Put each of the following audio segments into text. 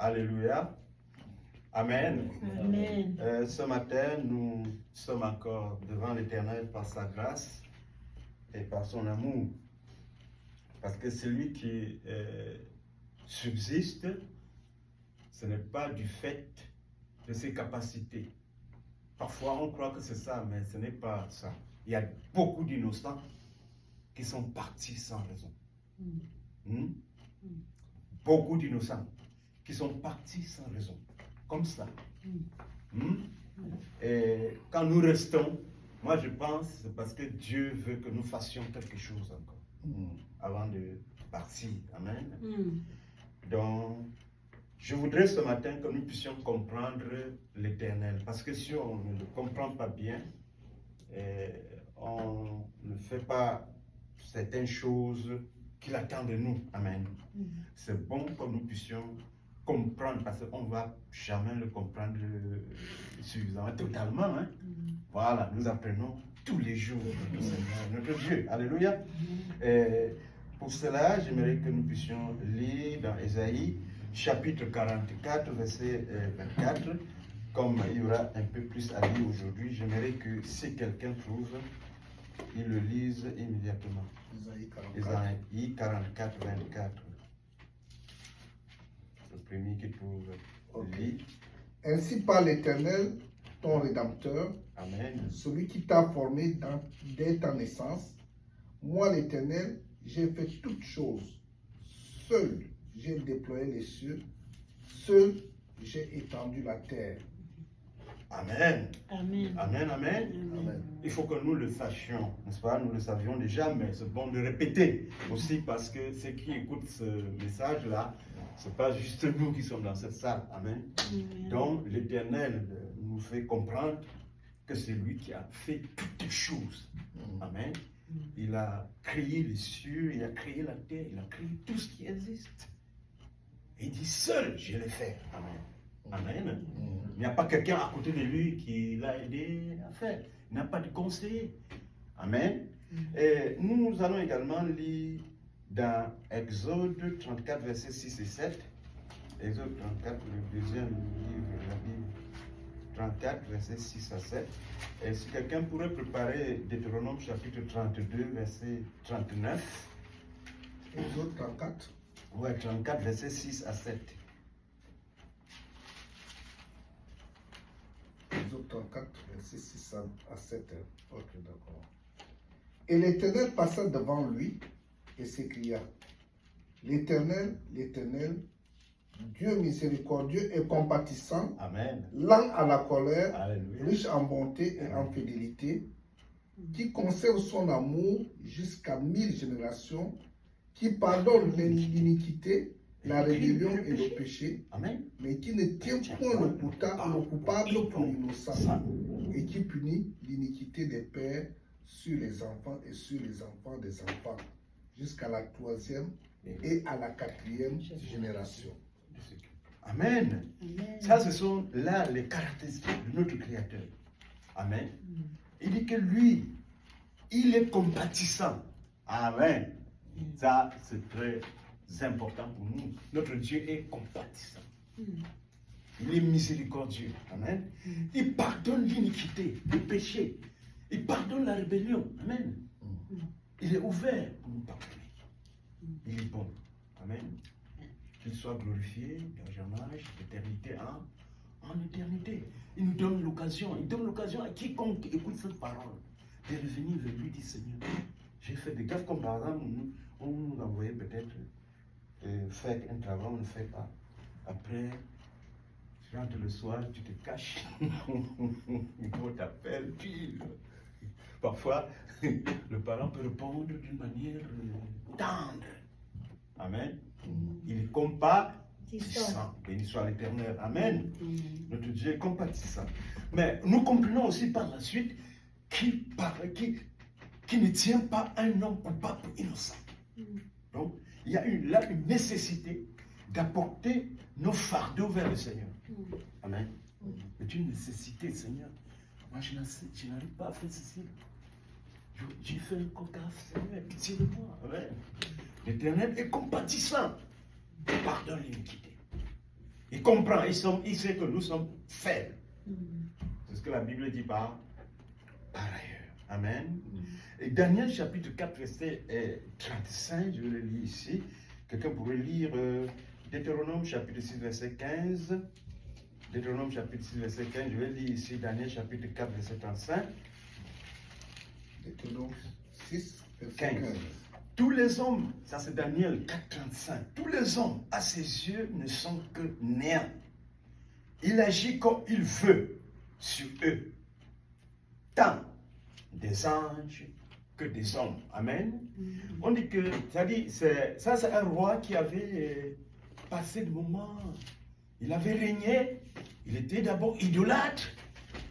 Alléluia. Amen. Amen. Ce matin, nous sommes encore devant l'Éternel par sa grâce et par son amour. Parce que celui qui subsiste, ce n'est pas du fait de ses capacités. Parfois, on croit que c'est ça, mais ce n'est pas ça. Il y a beaucoup d'innocents qui sont partis sans raison. Beaucoup d'innocents qui sont partis sans raison. Comme ça. Et quand nous restons, moi je pense c'est parce que Dieu veut que nous fassions quelque chose encore avant de partir. Amen. Donc, je voudrais ce matin que nous puissions comprendre l'Éternel. Parce que si on ne le comprend pas bien, on ne fait pas certaines choses qu'il attend de nous. Amen. C'est bon que nous puissions comprendre, parce qu'on ne va jamais le comprendre suffisamment, totalement. Voilà, nous apprenons tous les jours notre Seigneur, notre Dieu. Alléluia. Pour cela, j'aimerais que nous puissions lire dans Ésaïe, chapitre 44, verset 24. Comme il y aura un peu plus à lire aujourd'hui, j'aimerais que si quelqu'un trouve, il le lise immédiatement. Ésaïe 44, 24. Le premier qui trouve, lit. Ainsi parle l'Éternel, ton Rédempteur, Amen. celui qui t'a formé dès ta naissance. Moi, l'Éternel, j'ai fait toutes choses. Seul, j'ai déployé les cieux. Seul, j'ai étendu la terre. Amen. Amen. Amen, amen. Amen. Il faut que nous le sachions, n'est-ce pas? Nous le savions déjà, mais c'est bon de répéter aussi parce que ceux qui écoutent ce message-là, ce n'est pas juste nous qui sommes dans cette salle. Amen. Donc, l'Éternel nous fait comprendre que c'est lui qui a fait toutes les choses. Amen. Il a créé les cieux, il a créé la terre, il a créé tout ce qui existe. Et il dit seul, je l'ai fait. Amen. Amen. Il n'y a pas quelqu'un à côté de lui qui l'a aidé à faire. Il n'a pas de conseiller. Amen. Et nous allons également lire dans Exode 34, versets 6 et 7. Exode 34, le deuxième livre de la Bible. 34, versets 6 à 7. Et si quelqu'un pourrait préparer Deutéronome chapitre 32, verset 39. Exode 34. Ouais, 34, versets 6 à 7. Exode 34, verset 6 à 7. Ok, d'accord. Et l'Éternel passa devant lui et s'écria, l'Éternel, l'Éternel, Dieu miséricordieux et compatissant, Amen. lent à la colère, Alléluia. riche en bonté et en fidélité, qui conserve son amour jusqu'à 1000 générations, qui pardonne l'iniquité, la rébellion et le péché, Amen. mais qui ne tient point le coupable pour l'innocent, et qui punit l'iniquité des pères sur les enfants et sur les enfants des enfants, jusqu'à la 3e et à la 4e génération. Amen. Ça, ce sont là les caractéristiques de notre Créateur. Amen. Il dit que lui, il est compatissant. Amen. Ça, c'est très important pour nous. Notre Dieu est compatissant. Il est miséricordieux. Amen. Il pardonne l'iniquité, le péché. Il pardonne la rébellion. Amen. Il est ouvert pour nous pardonner. Il est bon. Amen. Qu'il soit glorifié d'âge en âge, d'éternité en éternité. Il nous donne l'occasion. Il donne l'occasion à quiconque écoute cette parole de revenir vers lui, dit Seigneur, j'ai fait des gaffes comme par exemple, on nous envoyait peut-être faire un travail, on ne fait pas. Après, tu rentres le soir, tu te caches. On t'appelle, parfois, le parent peut répondre d'une manière tendre. Amen. Il est compatissant. Béni soit l'Éternel. Amen. Notre Dieu est compatissant. Mais nous comprenons aussi par la suite qu'il ne tient pas un homme coupable ou innocent. Donc, il y a là une nécessité d'apporter nos fardeaux vers le Seigneur. Amen. C'est une nécessité, Seigneur. Moi, je n'arrive pas à faire ceci. J'ai fait un cocasse, Seigneur, pitié de moi. Amen. L'Éternel est compatissant. Pardonne l'iniquité. Il comprend, il sait que nous sommes faibles. C'est ce que la Bible dit par ailleurs. Amen. Et Daniel chapitre 4, verset 35, je vais le lire ici. Quelqu'un pourrait lire Deutéronome chapitre 6, verset 15. Deutéronome chapitre 6, verset 15, je vais lire ici Daniel chapitre 4, verset 35. Deutéronome 6, verset 15. 15. Tous les hommes, ça c'est Daniel 4, 35, tous les hommes à ses yeux ne sont que néant. Il agit comme il veut sur eux, tant des anges que des hommes. Amen. On dit que, ça c'est un roi qui avait passé de moments, il avait régné, il était d'abord idolâtre,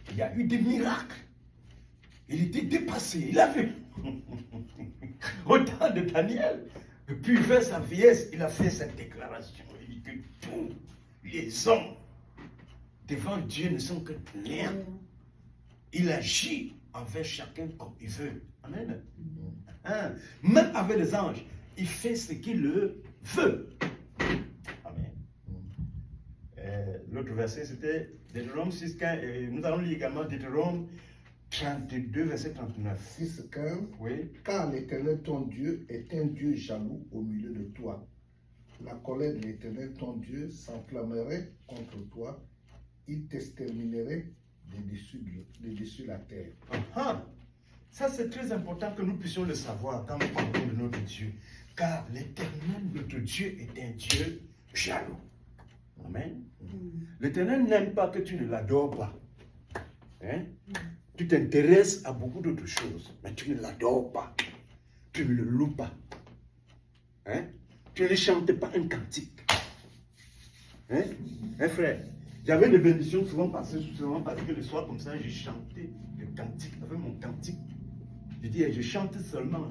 il y a eu des miracles, il était dépassé, il avait au temps de Daniel, et puis vers sa vieillesse, il a fait cette déclaration, il dit que tous les hommes devant Dieu ne sont que néant. Il agit envers chacun comme il veut. Amen. Hein? Même avec les anges, il fait ce qu'il le veut. Amen. L'autre verset, c'était Deutéronome 6, 15. Et nous allons lire également Deutéronome 32, verset 39. 6, 15. Oui. Car l'Éternel, ton Dieu, est un Dieu jaloux au milieu de toi. La colère de l'Éternel, ton Dieu, s'enflammerait contre toi. Il t'exterminerait de dessus la terre. Ça, c'est très important que nous puissions le savoir quand nous parlons de notre Dieu. Car l'Éternel, notre Dieu, est un Dieu jaloux. Amen. L'Éternel n'aime pas que tu ne l'adores pas. Hein? Tu t'intéresses à beaucoup d'autres choses, mais tu ne l'adores pas. Tu ne le loues pas. Hein? Tu ne chantes pas un cantique. Hein? Frère, j'avais des bénédictions souvent parce que le soir comme ça, j'ai chanté le cantique avec mon cantique. Je dis, je chante seulement.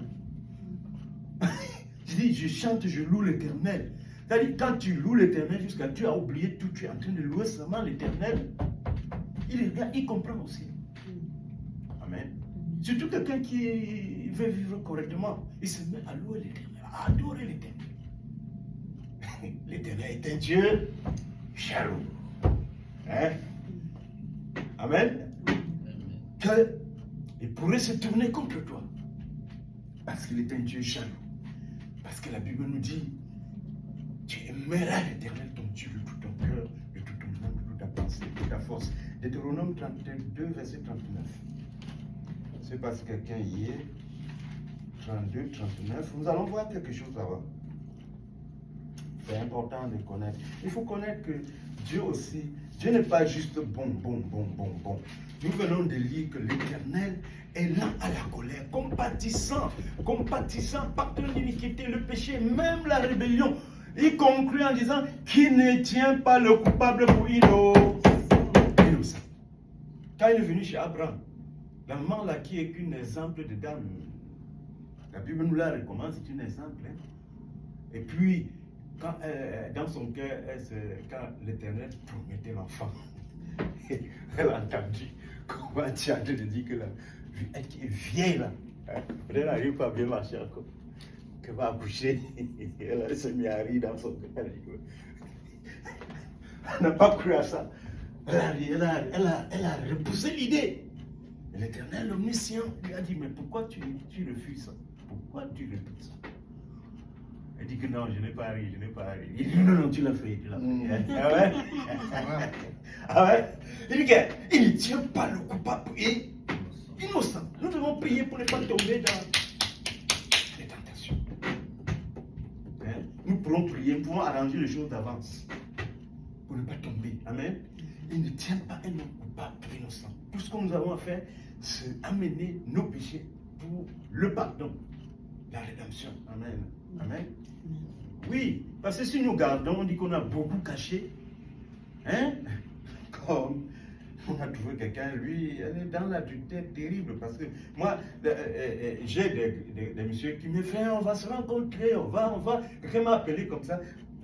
Je dis, je chante, je loue l'Éternel. C'est-à-dire, quand tu loues l'Éternel jusqu'à tu as oublié tout, tu es en train de louer seulement l'Éternel. Il comprend aussi. Amen. Surtout quelqu'un qui veut vivre correctement, il se met à louer l'Éternel, à adorer l'Éternel. L'Éternel est un Dieu jaloux. Hein? Amen. Il pourrait se tourner contre toi. Parce qu'il est un Dieu jaloux. Parce que la Bible nous dit, tu aimeras l'Éternel ton Dieu de tout ton cœur, de tout ton âme, de toute ta pensée, de toute ta force. Deutéronome 32, verset 39. C'est parce que quelqu'un y est. 32, 39. Nous allons voir quelque chose là-bas. C'est important de connaître. Il faut connaître que Dieu aussi, Dieu n'est pas juste bon. Nous venons de lire que l'Éternel est lent à la colère, compatissant, pardonne l'iniquité, le péché, même la rébellion. Il conclut en disant qu'il ne tient pas le coupable pour innocent. Quand il est venu chez Abraham, la maman là qui est qu'un exemple de dame, la Bible nous la recommande, c'est un exemple. Hein? Et puis, quand, dans son cœur, quand l'Éternel promettait l'enfant, elle a entendu comment tu as de dire que elle qui est vieille là, hein? Elle n'arrive pas à bien marcher encore, qu'elle va accoucher, elle s'est mise à rire dans son cœur. Elle n'a pas cru à ça. Elle a repoussé l'idée. L'Éternel omniscient lui a dit, mais pourquoi tu refuses ça? Pourquoi tu refuses ça? Elle dit que non, je n'ai pas ri. Il dit non, tu l'as fait. Ah ouais? Ah ouais? Il dit qu'il ne tient pas le coupable et innocent. Nous devons prier pour ne pas tomber dans les tentations. Hein? Nous pourrons prier, nous pouvons arranger les choses d'avance pour ne pas tomber. Amen? Il ne tient pas un homme coupable et innocent. Tout ce que nous avons à faire, c'est amener nos péchés pour le pardon, la rédemption. Amen. Amen. Oui, parce que si nous gardons, on dit qu'on a beaucoup caché. Hein? Comme on a trouvé quelqu'un, lui, elle est dans l'adultère terrible. Parce que moi, j'ai des messieurs qui me font, on va se rencontrer, on va. Quelqu'un m'a appelé comme ça.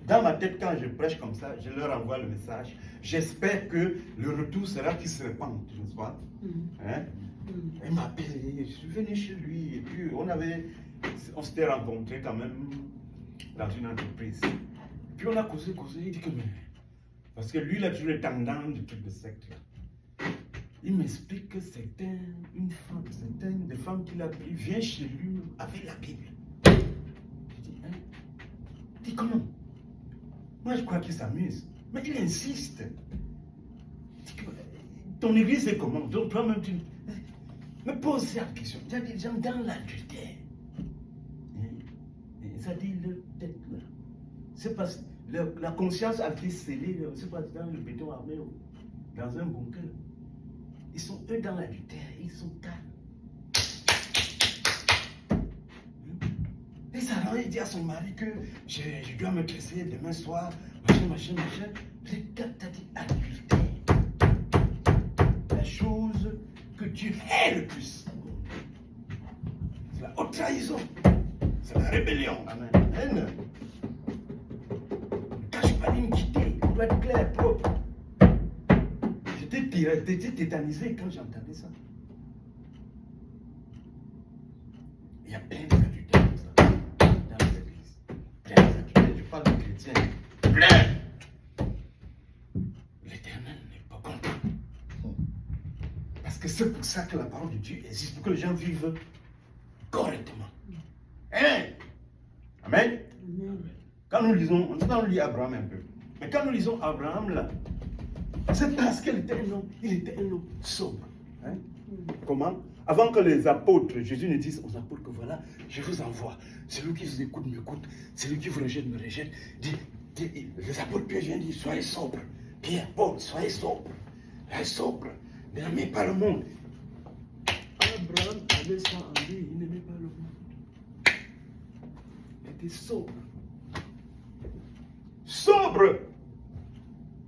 Dans ma tête, quand je prêche comme ça, je leur envoie le message. J'espère que le retour sera qu'ils se répandent, n'est-ce pas? Hein? Il m'a appelé, je suis venu chez lui, et puis on s'était rencontrés quand même dans une entreprise. Puis on a causé, il dit que mais Parce que lui, il a toujours le tendance du truc de secte. Il m'explique que c'était une femme, c'était une des femmes qu'il a pris, vient chez lui avec la Bible. Je dis, hein? Je dis, comment? Moi, je crois qu'il s'amuse. Mais il insiste. Je dis, ton église est comment? Donc toi-même, tu me poses cette question. Il y a des gens dans l'adultère. Et ça dit leur tête là. C'est parce que la conscience a été scellée, c'est pas dans le béton armé, dans un bunker. Ils sont eux dans l'adultère, ils sont calmes. Et ça il dit à son mari que je dois me dresser demain soir, machin. Le gars t'a dit adultère. La chose que Dieu hait le plus. C'est la haute trahison. C'est la rébellion. Amen. Ne cache pas l'iniquité. On doit être clair, propre. J'étais tétanisé quand j'entendais ça. Il y a plein d'adultères comme ça dans les églises. Plein d'adultères. Je parle de chrétiens. Plein. L'Éternel n'est pas content. Parce que c'est pour ça que la parole de Dieu existe, pour que les gens vivent correctement. Hein? Amen. Quand nous lisons, on lit Abraham un peu. Mais quand nous lisons Abraham là, c'est parce qu'il était un homme sobre. Hein? Comment? Avant que les apôtres, Jésus ne dise aux apôtres que voilà, je vous envoie. Celui qui vous écoute m'écoute, celui qui vous rejette me rejette. Les apôtres Pierre viennent dire soyez sobre. Pierre, Paul, soyez sobre. Soyez sobre. N'aimez pas le monde. Abraham avait ça en lui, il n'aimait pas le monde. Il était sobre. Sobre!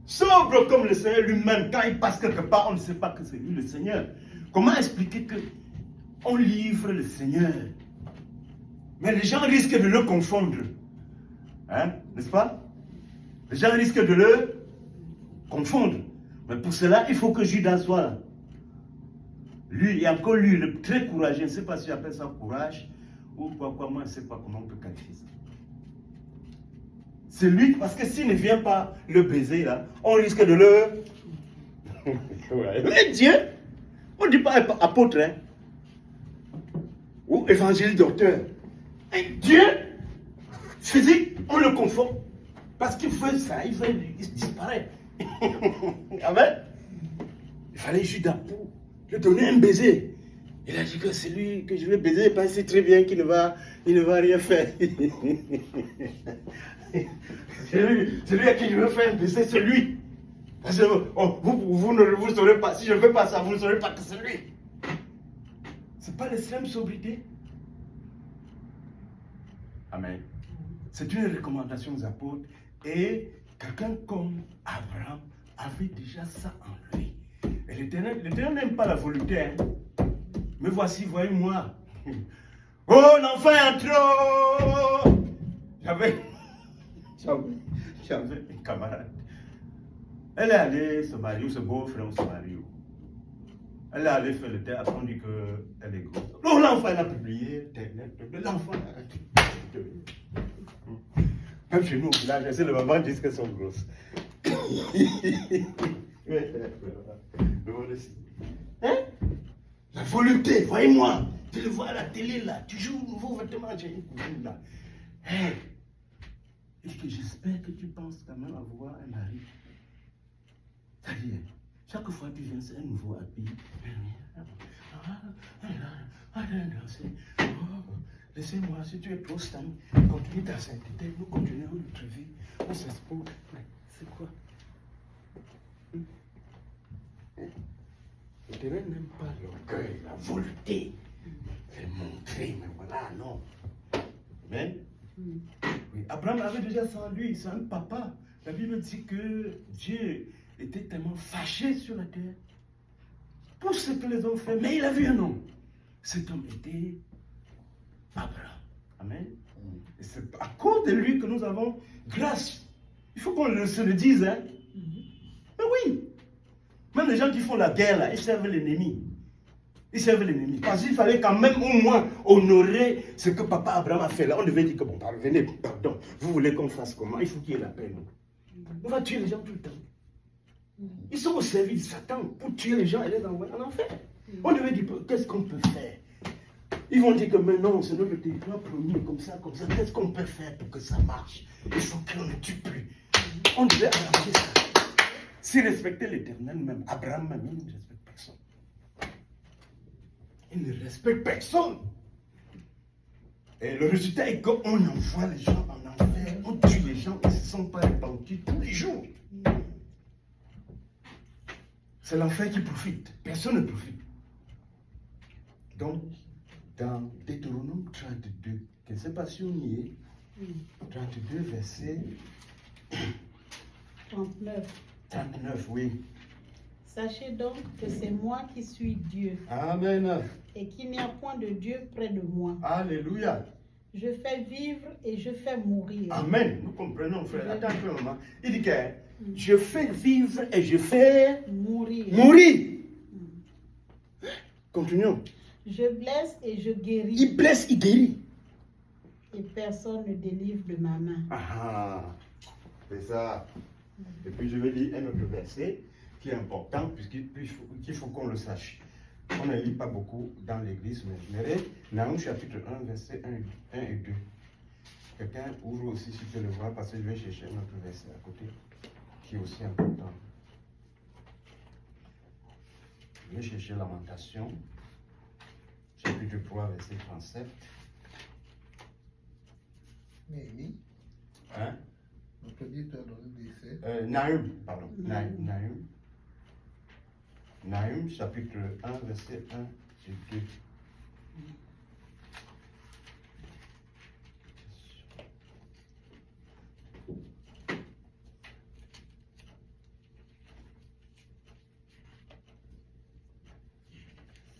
Sobre comme le Seigneur lui-même. Quand il passe quelque part, on ne sait pas que c'est lui le Seigneur. Comment expliquer que on livre le Seigneur? Mais les gens risquent de le confondre. Hein? N'est-ce pas? Les gens risquent de le confondre. Mais pour cela, il faut que Judas soit là. Lui, et encore lui, le très courageux, je ne sais pas si j'appelle ça courage, ou quoi, moi, je ne sais pas comment on peut qualifier ça. C'est lui, parce que s'il ne vient pas le baiser, là, on risque de le... Mais Dieu, on ne dit pas apôtre, hein, ou évangile docteur. Et Dieu, physique, on le confond. Parce qu'il veut ça, il disparaît. Amen. Il fallait Judas pour lui donner un baiser. Il a dit que c'est lui que je vais baiser, parce qu'il sait très bien qu'il ne va rien faire. C'est lui à qui je veux faire un baiser, c'est lui. Parce que vous ne saurez pas, si je ne fais pas ça, vous ne saurez pas que c'est lui. C'est pas l'extrême sobriété. Amen. C'est une recommandation aux apôtres. Et quelqu'un comme Abraham avait déjà ça en lui. Et l'Éternel n'aime pas la volonté. Hein. Mais voici, voyez-moi. Oh, l'enfant est trop. J'avais une camarade. Elle est allée se marier, ce beau-frère se marier. Elle est allée faire le thé, après on dit qu'elle est grosse. Oh, l'enfant, elle a publié, l'enfant, même chez nous au village, c'est le maman dit qu'elles sont grosses. Hein? La volonté, voyez-moi, je le vois à la télé là, toujours nouveau vêtement, j'ai une cousine là. Hey. Et que j'espère que tu penses quand même avoir un mari. C'est-à-dire, chaque fois que tu viens, c'est un nouveau habit. Laissez-moi, si tu es trop stable, continue ta sainteté, nous continuons notre vie, on s'expose. C'est quoi? L'Éternel n'aime pas l'orgueil, la volonté. C'est montrer, mais voilà, non. Amen. Oui, Abraham avait déjà ça en lui, c'est un papa. La Bible dit que Dieu était tellement fâché sur la terre pour ce que les hommes font. Mais il a vu un homme. Cet homme était Abraham. Amen. Et c'est à cause de lui que nous avons grâce. Il faut qu'on se le dise. Hein? Mais oui. Même les gens qui font la guerre, là, ils servent l'ennemi. Ils servent l'ennemi. Parce qu'il fallait quand même au moins honorer ce que papa Abraham a fait là. On devait dire que bon, venez, pardon. Vous voulez qu'on fasse comment? Il faut qu'il y ait la paix. On va tuer les gens tout le temps. Ils sont au service de Satan pour tuer les gens et les envoyer en enfer. On devait dire, qu'est-ce qu'on peut faire? Ils vont dire que maintenant, c'est notre territoire promis, comme ça. Qu'est-ce qu'on peut faire pour que ça marche? Il faut qu'on ne tue plus. On devait arranger ça. Si respecter l'Éternel même, Abraham même, il ne respecte personne. Il ne respecte personne. Et le résultat est qu'on envoie les gens en enfer, on tue les gens, ils ne se sont pas repentis tous les jours. C'est l'enfer qui profite. Personne ne profite. Donc, dans Deutéronome 32, je ne sais pas si on y est, 32 verset 39, oui. Sachez donc que c'est moi qui suis Dieu. Amen. Et qu'il n'y a point de Dieu près de moi. Alléluia. Je fais vivre et je fais mourir. Amen. Nous comprenons, frère. Attends un peu, maman. Il dit que je fais vivre et je fais mourir. Continuons. Je blesse et je guéris. Il blesse, il guérit. Et personne ne délivre de ma main. Ah, c'est ça. Et puis je vais lire un autre verset qui est important, puisqu'il faut qu'on le sache. On ne lit pas beaucoup dans l'église, mais Nahum chapitre 1, verset 1 et 2. Quelqu'un ouvre aussi si tu peux le voir, parce que je vais chercher un autre verset à côté, qui est aussi important. Je vais chercher Lamentation, chapitre 3, verset 37. Néhémie. Hein? On peut dire que tu as donné des essais. Nahum, pardon. Nahum, chapitre 1, verset 1 et 2.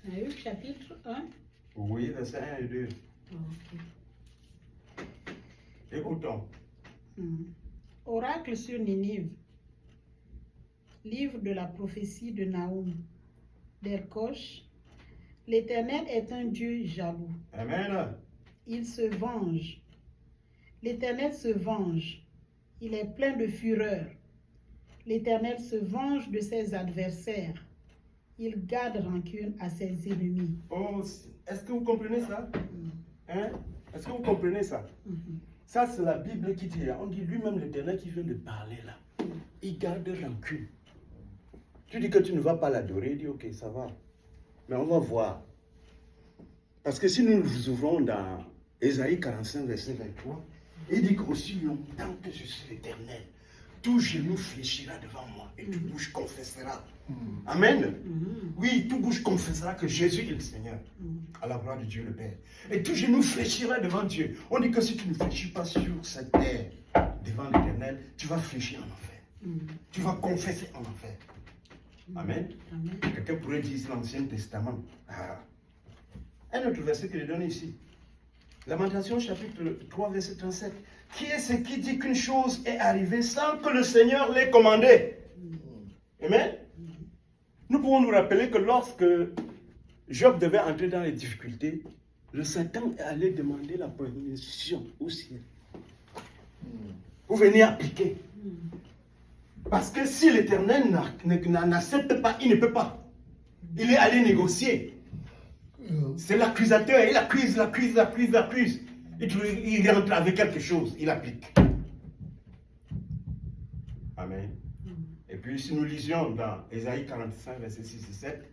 Nahum chapitre 1. Oui, verset 1 et 2. Okay. Écoutons. Oracle sur Ninive. Livre de la prophétie de Nahum. D'Elkosh. L'Éternel est un Dieu jaloux. Amen. Il se venge. L'Éternel se venge. Il est plein de fureur. L'Éternel se venge de ses adversaires. Il garde rancune à ses ennemis. Oh, est-ce que vous comprenez ça? Hein? Est-ce que vous comprenez ça? Ça, c'est la Bible qui dit, on dit lui-même l'Éternel qui vient de parler là. Il garde rancune. Tu dis que tu ne vas pas l'adorer, il dit ok, ça va. Mais on va voir. Parce que si nous nous ouvrons dans Ésaïe 45, verset 23, il dit qu'aussi longtemps que je suis l'Éternel, tout genou fléchira devant moi et toute bouche confessera. Amen. Oui, toute bouche confessera que Jésus est le Seigneur, à la gloire de Dieu le Père. Et tout genou fléchira devant Dieu. On dit que si tu ne fléchis pas sur cette terre devant l'Éternel, tu vas fléchir en enfer. Tu vas confesser en enfer. Amen. Quelqu'un pourrait dire ici l'Ancien Testament. Un autre verset que je donne ici. Lamentation chapitre 3, verset 37. Qui est ce qui dit qu'une chose est arrivée sans que le Seigneur l'ait commandé? Amen. Nous pouvons nous rappeler que lorsque Job devait entrer dans les difficultés, le Satan est allé demander la permission au ciel. Vous venez appliquer. Parce que si l'Éternel n'accepte pas, il ne peut pas. Il est allé négocier. C'est l'accusateur, il accuse. Il rentre avec quelque chose, il applique. Amen. Et puis si nous lisions dans Ésaïe 45, verset 6 et 7,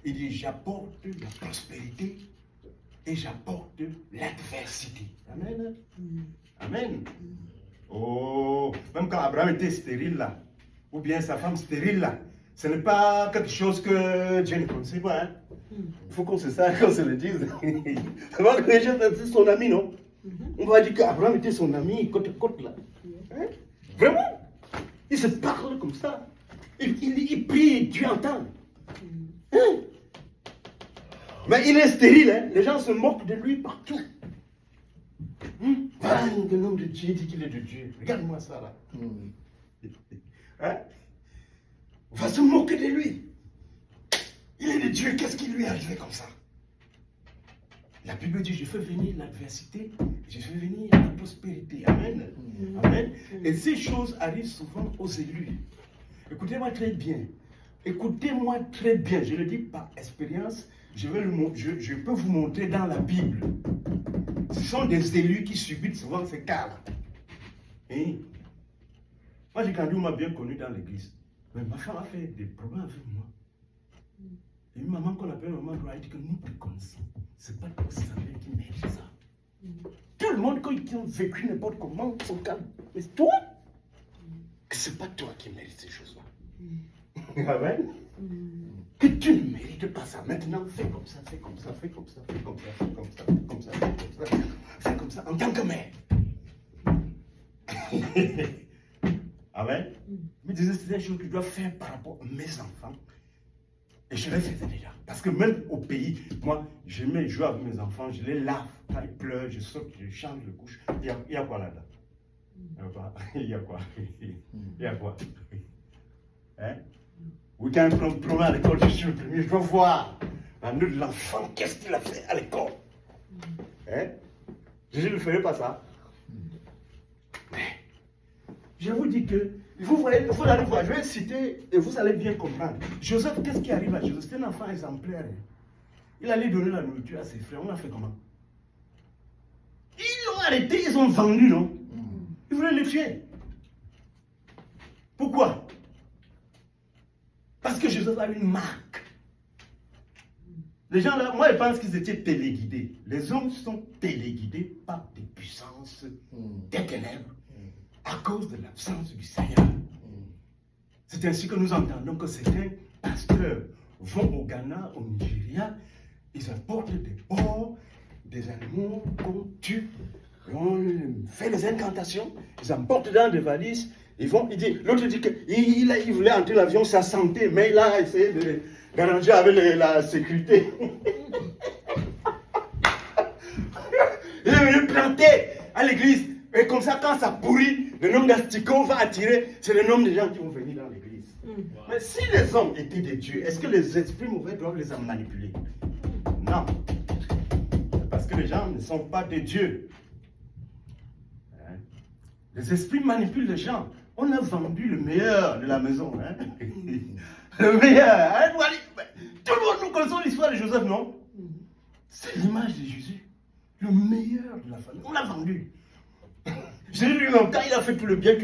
il dit, j'apporte la prospérité et j'apporte l'adversité. Amen. Amen. Oh, même quand Abraham était stérile là, ou bien sa femme stérile là, ce n'est pas quelque chose que Dieu ne connaissait pas. Hein? Il faut qu'on se sache, qu'on se le dise. C'est pas que c'est son ami, non? On va dire qu'Abraham était son ami, côte à côte là. Hein? Vraiment? Ils se parlent comme ça. Il prie, Dieu entend. Hein? Mais il est stérile, hein? Les gens se moquent de lui partout. Voilà que l'homme de Dieu dit qu'il est de Dieu. Regarde-moi ça là. Hein? On va se moquer de lui. Il est de Dieu, qu'est-ce qui lui est arrivé comme ça? La Bible dit, je fais venir l'adversité, je fais venir la prospérité. Amen. Amen. Et ces choses arrivent souvent aux élus. Écoutez-moi très bien. Écoutez-moi très bien. Je le dis par expérience. Je peux vous montrer dans la Bible. Ce sont des élus qui subissent souvent ces cas-là. Hein? Moi, j'ai grandi, on m'a bien connu dans l'église. Mais ma femme a fait des problèmes avec moi. Et une maman qu'on appelle maman Gloire, elle dit que nous te connaissons. C'est pas toi qui mérite ça. Tout le monde, quand ils ont vécu n'importe comment, ils sont calmes. Mais toi, c'est pas toi qui mérites ces choses-là. Amen. Que tu ne mérites pas ça. Maintenant, fais comme ça, fais comme ça, fais comme ça, fais comme ça, fais comme ça, fais comme ça, fais comme ça, fais comme ça, en tant que mère. Amen. Mais c'est des choses que je dois faire par rapport à mes enfants. Et je les faisais déjà. Parce que même au pays, moi, je mets jouer avec mes enfants, je les lave. Quand ils pleurent, je saute, je change de couche. Il y a quoi là-dedans? Il y a quoi? Il y a quoi? Hein? Oui, quand on promet à l'école, je suis le premier, je dois voir la note de l'enfant, qu'est-ce qu'il a fait à l'école. Hein? Je ne ferai pas ça. Mais, je vous dis que, vous allez voir, je vais citer et vous allez bien comprendre. Joseph, qu'est-ce qui arrive à Joseph? C'est un enfant exemplaire. Il allait donner la nourriture à ses frères. On a fait comment? Ils l'ont arrêté, ils ont vendu, non? Ils voulaient le tuer. Pourquoi? Parce que Joseph a une marque. Les gens là, moi, je pense qu'ils étaient téléguidés. Les hommes sont téléguidés par des puissances des ténèbres à cause de l'absence du Seigneur. C'est ainsi que nous entendons que certains pasteurs vont au Ghana, au Nigeria, ils apportent des porcs, des animaux qu'on tue, on fait des incantations, ils emportent dans des valises. L'autre dit qu'il voulait entrer l'avion, sa santé, mais il a essayé d'arranger avec la sécurité. Il est venu planter à l'église. Et comme ça, quand ça pourrit, le nombre d'asticots va attirer, c'est le nombre de gens qui vont venir dans l'église. Mais si les hommes étaient des dieux, est-ce que les esprits mauvais doivent les manipuler? Non. Parce que les gens ne sont pas des dieux. Les esprits manipulent les gens. On a vendu le meilleur de la maison. Hein? Le meilleur. Hein? Tout le monde, nous connaissons l'histoire de Joseph, non? C'est l'image de Jésus. Le meilleur de la famille. On l'a vendu. Jésus lui-même, quand il a fait tout le bien,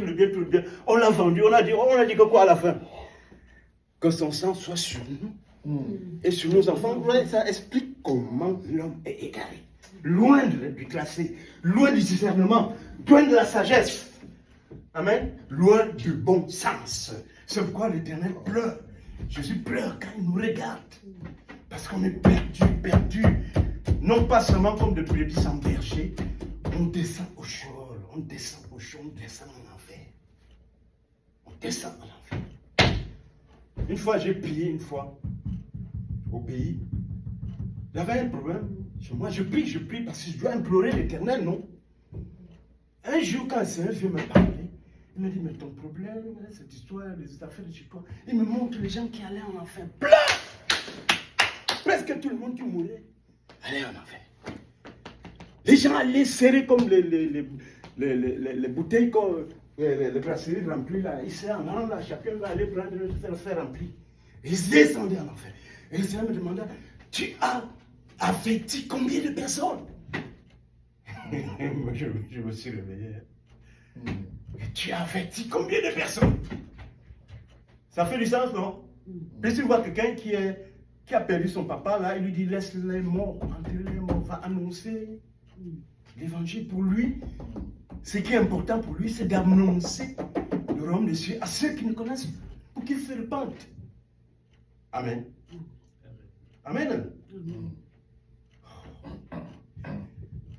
on l'a vendu. On a dit que quoi à la fin? Que son sang soit sur nous. Et sur nos enfants. Ça explique comment l'homme est égaré. Loin du classé. Loin du discernement. Loin de la sagesse. Amen. Loin du bon sens. C'est pourquoi l'Éternel pleure. Jésus pleure quand il nous regarde. Parce qu'on est perdu. Non pas seulement comme des brebis sans berger. On descend au Sheol. On descend au Sheol. On descend en enfer. On descend en enfer. Une fois, j'ai prié au pays. Il y avait un problème. Moi, je prie parce que je dois implorer l'Éternel, non? Un jour, quand le Seigneur vient me parler, il me dit, mais ton problème, cette histoire, les affaires de chez toi, il me montre les gens qui allaient en enfer. Plein! Presque tout le monde qui mourait allait en enfer. Les gens allaient serrer comme les bouteilles, comme les brasseries remplies là. Ils serraient en allant là, chacun va aller prendre le fer rempli. Ils descendaient en enfer. Et le Seigneur me demanda, tu as averti combien de personnes? Moi, je me suis réveillé. Tu as averti combien de personnes? Ça fait du sens, non? Puis tu vois quelqu'un qui a perdu son papa, là, il lui dit, laisse les morts, enterrer les morts, va annoncer l'évangile pour lui. Ce qui est important pour lui, c'est d'annoncer le royaume de Dieu à ceux qui ne connaissent pas, pour qu'ils se repentent. Amen. Amen.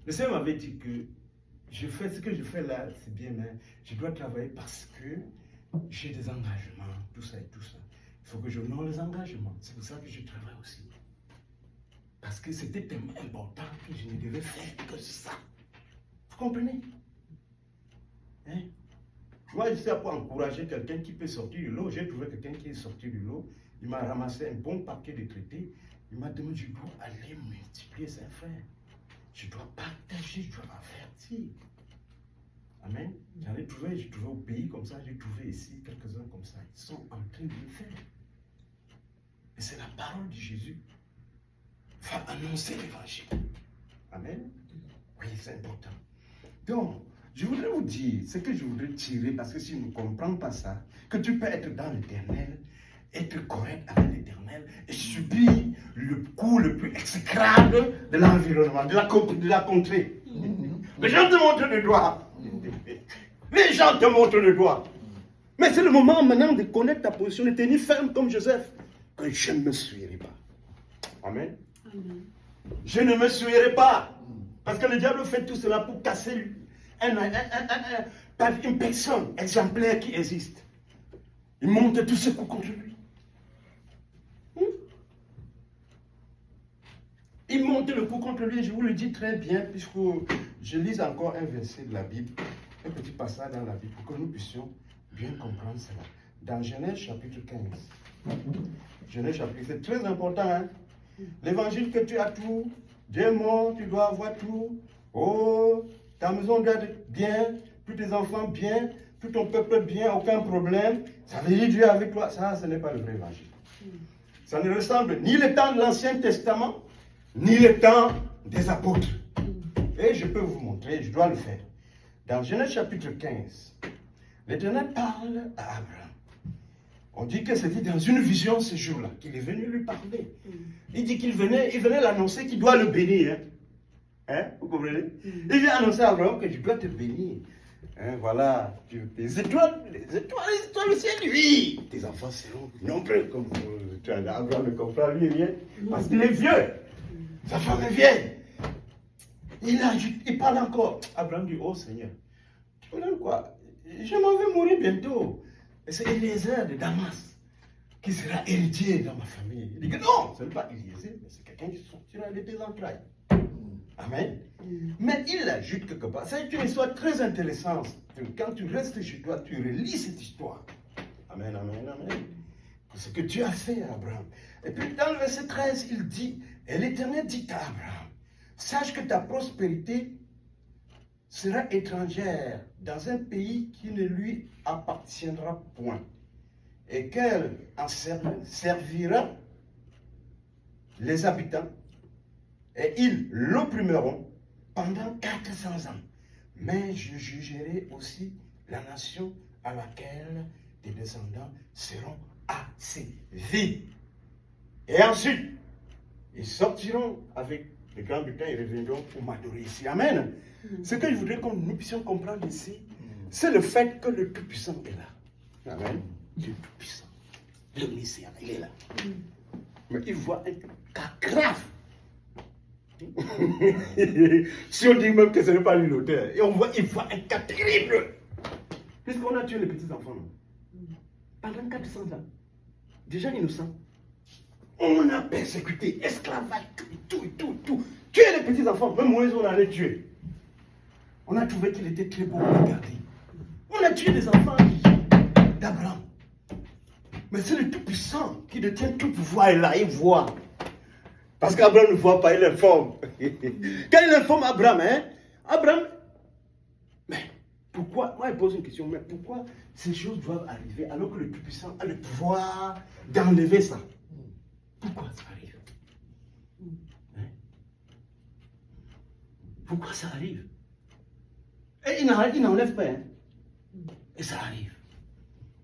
Le Seigneur m'avait dit que ce que je fais là, c'est bien, mais je dois travailler parce que j'ai des engagements, tout ça et tout ça. Il faut que je honore les engagements. C'est pour ça que je travaille aussi. Parce que c'était tellement important que je ne devais faire que ça. Vous comprenez? Hein? Moi, je sais pas encourager quelqu'un qui peut sortir du lot. J'ai trouvé quelqu'un qui est sorti du lot. Il m'a ramassé un bon paquet de traités. Il m'a demandé, je dois aller multiplier ses frères. Je dois partager, je dois avertir. Amen. J'en ai trouvé, j'ai trouvé au pays comme ça, j'ai trouvé ici quelques-uns comme ça. Ils sont en train de le faire. Et c'est la parole de Jésus. Va annoncer l'évangile. Amen. Oui, c'est important. Donc, je voudrais vous dire, ce que je voudrais tirer, parce que si on ne comprend pas ça, que tu peux être dans l'éternel, être correct avec l'éternel et subir le coup le plus exécrable de l'environnement, de la contrée. Les gens te montrent le doigt. Les gens te montrent le doigt. Mais c'est le moment maintenant de connaître ta position, de tenir ferme comme Joseph, que je ne me souillerai pas. Amen. Amen. Je ne me souillerai pas. Parce que le diable fait tout cela pour casser une personne exemplaire qui existe. Il monte tout ce coup contre lui. Il monte le coup contre lui, je vous le dis très bien, puisque je lis encore un verset de la Bible, un petit passage dans la Bible, pour que nous puissions bien comprendre cela. Dans Genèse chapitre 15. Genèse chapitre 15, c'est très important, hein? L'évangile que tu as tout, Dieu est mort, tu dois avoir tout. Oh, ta maison doit être bien, tous tes enfants bien, tout ton peuple bien, aucun problème. Ça veut dire Dieu est avec toi. Ça, ce n'est pas le vrai évangile. Ça ne ressemble ni le temps de l'Ancien Testament, ni le temps des apôtres. Et je peux vous montrer, je dois le faire. Dans Genèse chapitre 15, l'Éternel parle à Abraham. On dit que c'était dans une vision ce jour-là qu'il est venu lui parler. Il dit qu'il venait, l'annoncer qu'il doit le bénir. Hein? Vous comprenez? Il vient annoncer à Abraham que je dois te bénir. Hein, voilà, les étoiles, le ciel, oui. Tes enfants seront nombreux, comme Abraham ne comprend lui rien, parce qu'il est vieux. Sa femme est vieille. Il parle encore. Abraham dit, oh Seigneur, tu me donnes quoi? Je m'en vais mourir bientôt. Et c'est Eliezer de Damas qui sera héritier dans ma famille. Il dit que non, ce n'est pas Eliezer, mais c'est quelqu'un qui sortira de tes entrailles. Amen. Mais il ajoute quelque part. C'est une histoire très intéressante. Quand tu restes chez toi, tu relis cette histoire. Amen, amen, amen. Ce que Dieu a fait à Abraham. Et puis dans le verset 13, il dit, et l'Éternel dit à Abraham, sache que ta prospérité sera étrangère dans un pays qui ne lui appartiendra point, et qu'elle en servira les habitants, et ils l'opprimeront pendant 400 ans. Mais je jugerai aussi la nation à laquelle tes descendants seront asservis. Et ensuite, ils sortiront avec les grands butins et reviendront pour m'adorer ici. Amen. Ce que je voudrais que nous puissions comprendre ici, c'est le fait que le Tout-Puissant est là. Amen. Le Tout-Puissant. Le Messie, il est là. Mais il voit un cas grave. Si on dit même que ce n'est pas lui l'auteur, et il voit un cas terrible. Puisqu'on a tué les petits-enfants pendant 400 ans. Des gens innocents. On a persécuté, esclavage, tout. Tuer les petits-enfants, même Moïse, on allait tuer. On a trouvé qu'il était très beau à regarder. On a tué les enfants d'Abraham. Mais c'est le Tout-Puissant qui détient tout pouvoir et là, il voit. Parce qu'Abraham ne voit pas, il informe. Quand il informe Abraham, Abraham, mais pourquoi, moi je pose une question, mais pourquoi ces choses doivent arriver alors que le Tout-Puissant a le pouvoir d'enlever ça? Pourquoi ça arrive? Pourquoi ça arrive? Et il n'enlève pas. Et ça arrive.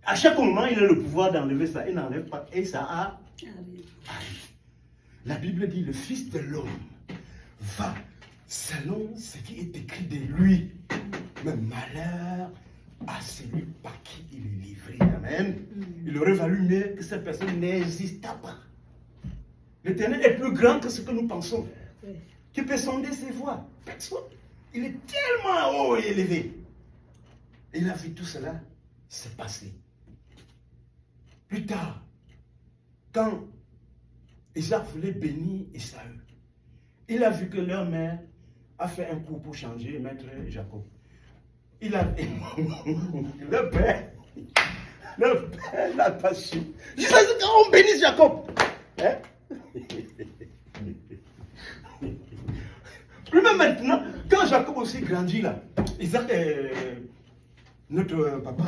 À chaque moment, il a le pouvoir d'enlever ça. Il n'enlève pas. Et ça arrive. La Bible dit, le Fils de l'homme va selon ce qui est écrit de lui. Mais malheur à celui par qui il est livré. Amen. Il aurait valu mieux que cette personne n'existât pas. L'Éternel est plus grand que ce que nous pensons. Qui peut sonder ses voies? Personne. Il est tellement haut et élevé. Et il a vu tout cela se passer. Plus tard, quand Isaac voulait bénir Esaü, il a vu que leur mère a fait un coup pour changer et mettre Jacob. Il a... le père n'a pas su. Jusqu'à ce qu'on bénisse Jacob. Hein? Lui-même maintenant, quand Jacob aussi grandit là, Isaac, notre papa,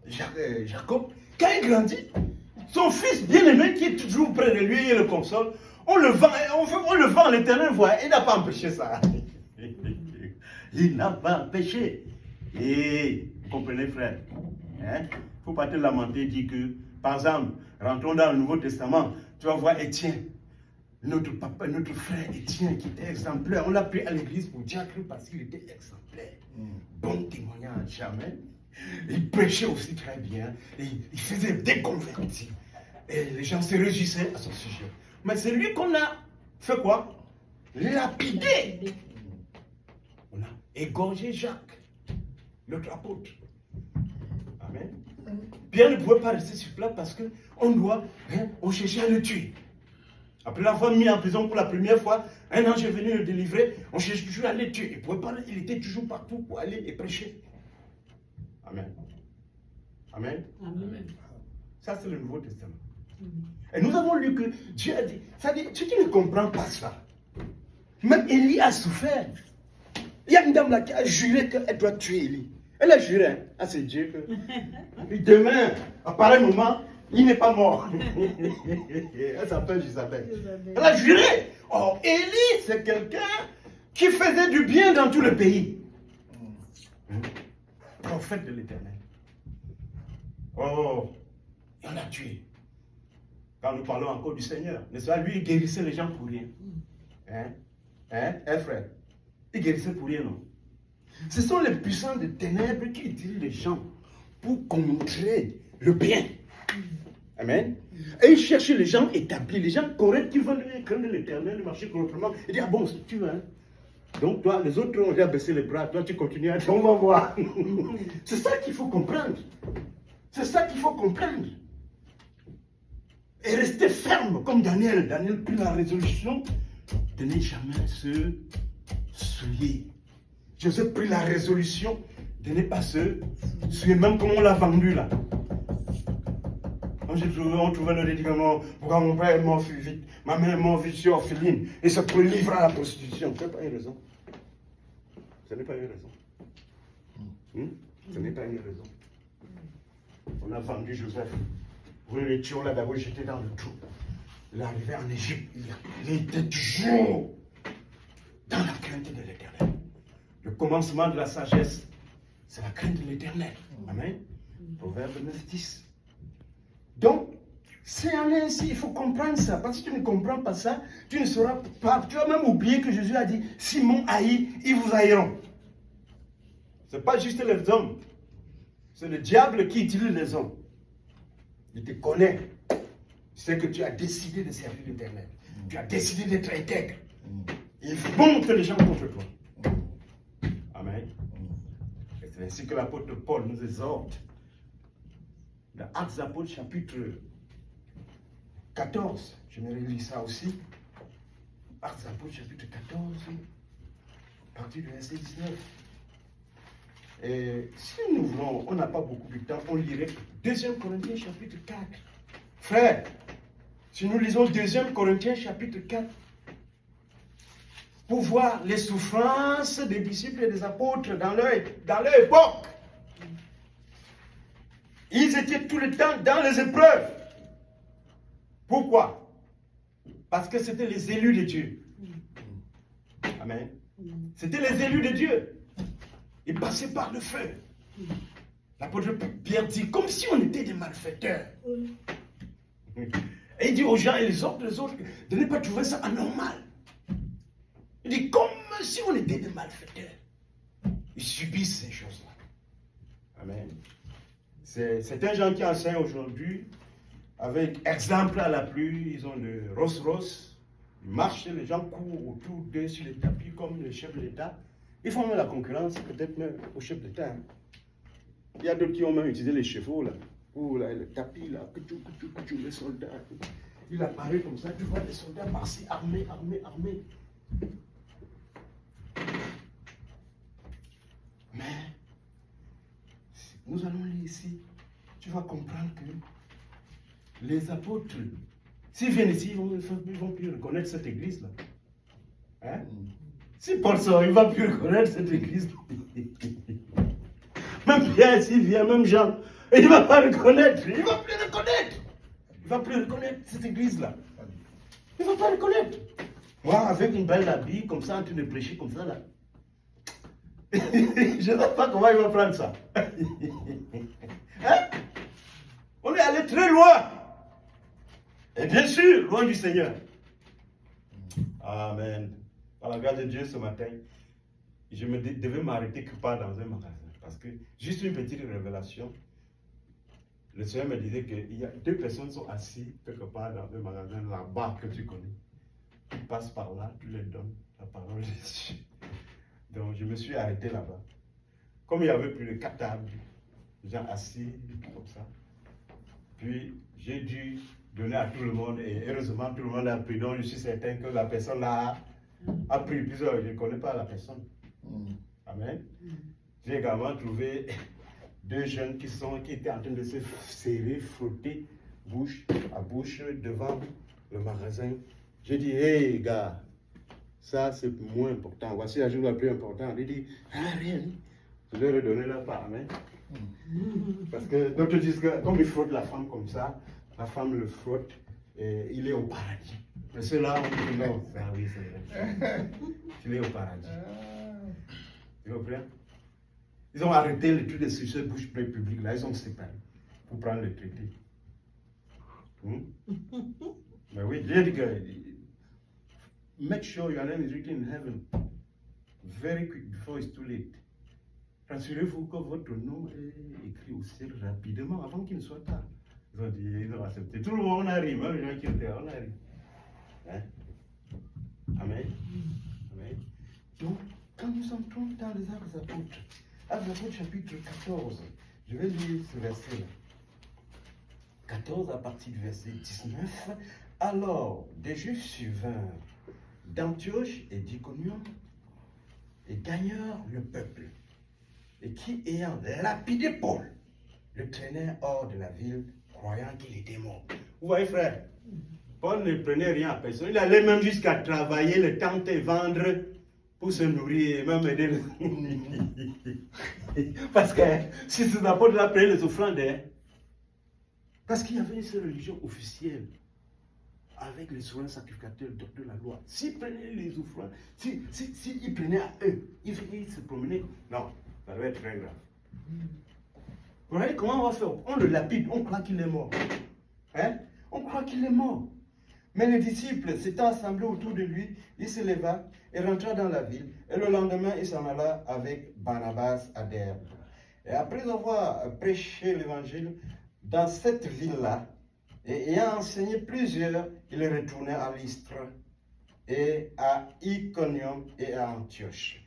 Jacob, quand il grandit, son fils bien-aimé qui est toujours près de lui et le console, on le vend à l'Éternel, voilà, il n'a pas empêché ça. Il n'a pas empêché. Et vous comprenez, frère, il ne faut pas te lamenter, dire que, par exemple, rentrons dans le Nouveau Testament, tu vas voir Étienne, notre papa, notre frère Étienne qui était exemplaire. On l'a pris à l'église pour diacre parce qu'il était exemplaire. Bon témoignage, jamais. Il prêchait aussi très bien. Il faisait des convertis. Et les gens se réjouissaient à son sujet. Mais c'est lui qu'on a fait quoi? Lapidé. On a égorgé Jacques, notre apôtre. Amen. Pierre ne pouvait pas rester sur place parce qu'on cherchait à le tuer. Après l'avoir mis en prison pour la première fois, un ange est venu le délivrer, on cherche toujours à le tuer. Il était toujours partout pour aller et prêcher. Amen. Amen. Amen. Ça, c'est le Nouveau Testament. Et nous avons lu que Dieu a dit, ça dit, si tu ne comprends pas ça, même Élie a souffert. Il y a une dame là qui a juré qu'elle doit tuer Élie. Elle a juré à ce Dieu que demain, à pareil moment, il n'est pas mort. Elle s'appelle Isabelle. Elle a juré. Oh, Élie, c'est quelqu'un qui faisait du bien dans tout le pays. Prophète de l'Éternel. Oh, il en a tué. Quand nous parlons encore du Seigneur, n'est-ce pas? Lui, il guérissait les gens pour rien. Frère? Il guérissait pour rien, non? Ce sont les puissants des ténèbres qui utilisent les gens pour contrer le bien. Amen. Et ils cherchent les gens établis, les gens corrects qui veulent craindre l'Éternel, marcher correctement. Il dit, ah bon, si tu veux. Donc toi, les autres ont déjà baissé les bras, toi tu continues à dire, on va voir. C'est ça qu'il faut comprendre. C'est ça qu'il faut comprendre. Et rester ferme, comme Daniel. Daniel prit la résolution de ne jamais se souiller. Joseph prit la résolution de ne pas se souiller, même comme on l'a vendu là. On trouvait le médicament, pourquoi mon père est mort vite, ma mère est morte vite sur orpheline, et se livre à la prostitution. Ce n'est pas une raison. Ce n'est pas une raison. Ce n'est pas une raison. On a vendu Joseph. Vous l'étions là d'abord jeté dans le trou. Il est arrivé en Égypte. Il était toujours dans la crainte de l'Éternel. Le commencement de la sagesse, c'est la crainte de l'Éternel. Amen. Proverbe 9:10. Donc, c'est ainsi, il faut comprendre ça. Parce que si tu ne comprends pas ça, tu ne sauras pas. Tu vas même oublier que Jésus a dit, si m'ont haï, ils vous haïront. Ce n'est pas juste les hommes. C'est le diable qui utilise les hommes. Il te connaît. Il sait que tu as décidé de servir l'Éternel. Tu as décidé d'être intègre. Il monte les gens contre toi. Amen. Et c'est ainsi que l'apôtre Paul nous exhorte. Dans Actes des Apôtres, chapitre 14. Je me relis ça aussi. Actes des Apôtres, chapitre 14, à partir du verset 19. Et si nous voulons, on n'a pas beaucoup de temps, on lirait 2 Corinthiens, chapitre 4. Frère, si nous lisons 2 Corinthiens, chapitre 4, pour voir les souffrances des disciples et des apôtres dans leur époque. Ils étaient tout le temps dans les épreuves. Pourquoi? Parce que c'était les élus de Dieu. Amen. C'était les élus de Dieu. Ils passaient par le feu. L'apôtre Pierre dit, comme si on était des malfaiteurs. Et il dit aux gens et les autres de ne pas trouver ça anormal. Il dit, comme si on était des malfaiteurs. Ils subissent ces choses-là. Amen. C'est un gens qui enseigne aujourd'hui, avec exemple à la pluie, ils ont le Rolls-Royce, ils marchent, les gens courent autour d'eux sur les tapis comme le chef de l'État. Ils font même la concurrence, peut-être même au chef d'État. Il y a d'autres qui ont même utilisé les chevaux, là, ou là, le tapis, là, les soldats. Il apparaît comme ça, tu vois les soldats marcher armés. Mais, nous allons lire ici, tu vas comprendre que les apôtres, s'ils viennent ici, ils vont plus reconnaître cette église-là. Hein? Si Paul sort, il ne va plus reconnaître cette église. Même Pierre, s'il vient, même Jean, il ne va pas reconnaître. Il ne va plus reconnaître. Il ne va plus reconnaître cette église-là. Il ne va pas reconnaître. Moi, avec une belle habit, comme ça, en train de prêcher comme ça, là. Je ne sais pas comment il va prendre ça. Hein? On est allé très loin. Et bien sûr, loin du Seigneur. Amen. Par la grâce de Dieu, ce matin, je devais m'arrêter que pas dans un magasin. Parce que, juste une petite révélation, le Seigneur me disait qu'il y a 2 personnes qui sont assises quelque part dans un magasin là-bas que tu connais. Tu passes par là, tu leur donnes la parole de Dieu. Donc, je me suis arrêté là-bas. Comme il n'y avait plus de 4 tables, les gens assis comme ça. Puis, j'ai dû donner à tout le monde, et heureusement, tout le monde a pris. Donc, je suis certain que la personne là a pris plusieurs. Je ne connais pas la personne. Amen. J'ai également trouvé 2 jeunes qui étaient en train de se serrer, frotter bouche à bouche devant le magasin. J'ai dit, hey gars, ça c'est moins important. Voici la chose la plus importante. Il dit, rien. Je leur ai donné la part. Amen. Parce que d'autres disent que comme il frotte la femme comme ça, la femme le frotte et il est au paradis. Mais ceux-là, on dit non, ça oui, c'est vrai. Il est au paradis. Tu comprends? Ils ont arrêté le truc de ce bouche pleine publique là, ils ont séparé pour prendre le traité. Mais oui, j'ai dit que make sure your name is written in heaven very quick before it's too late. Rassurez-vous que votre nom est écrit au ciel rapidement avant qu'il ne soit tard. Ils ont dit, ils ont accepté. Tout le monde arrive, même les gens qui étaient là, on arrive. Hein? Amen. Amen. Donc, quand nous entrons dans les Actes des Apôtres, Actes des Apôtres chapitre 14, je vais lire ce verset-là. 14 à partir du verset 19. Alors, des Juifs survinrent d'Antioche et d'Iconium et gagnèrent le peuple, et qui, ayant lapidé Paul, le traînèrent hors de la ville, croyant qu'il était mort. Vous voyez, frère, Paul ne prenait rien à personne. Il allait même jusqu'à travailler le tente et vendre pour se nourrir et même aider les... Parce que si ces apôtres-là prenaient les offrandes, parce qu'il y avait une seule religion officielle, avec les souverains sacrificateurs, le docteur de la loi. S'ils prenaient les offrandes, s'ils prenaient à eux, ils venaient se promener. Non, ça devait être très grave. Vous voyez comment on va faire? On le lapide, on croit qu'il est mort. Hein? On croit qu'il est mort. Mais les disciples s'étant assemblés autour de lui, il se leva et rentra dans la ville. Et le lendemain, il s'en alla avec Barnabas à Derbe. Et après avoir prêché l'évangile dans cette ville-là, et ayant enseigné plusieurs, il retournait à Lystre et à Iconium et à Antioche,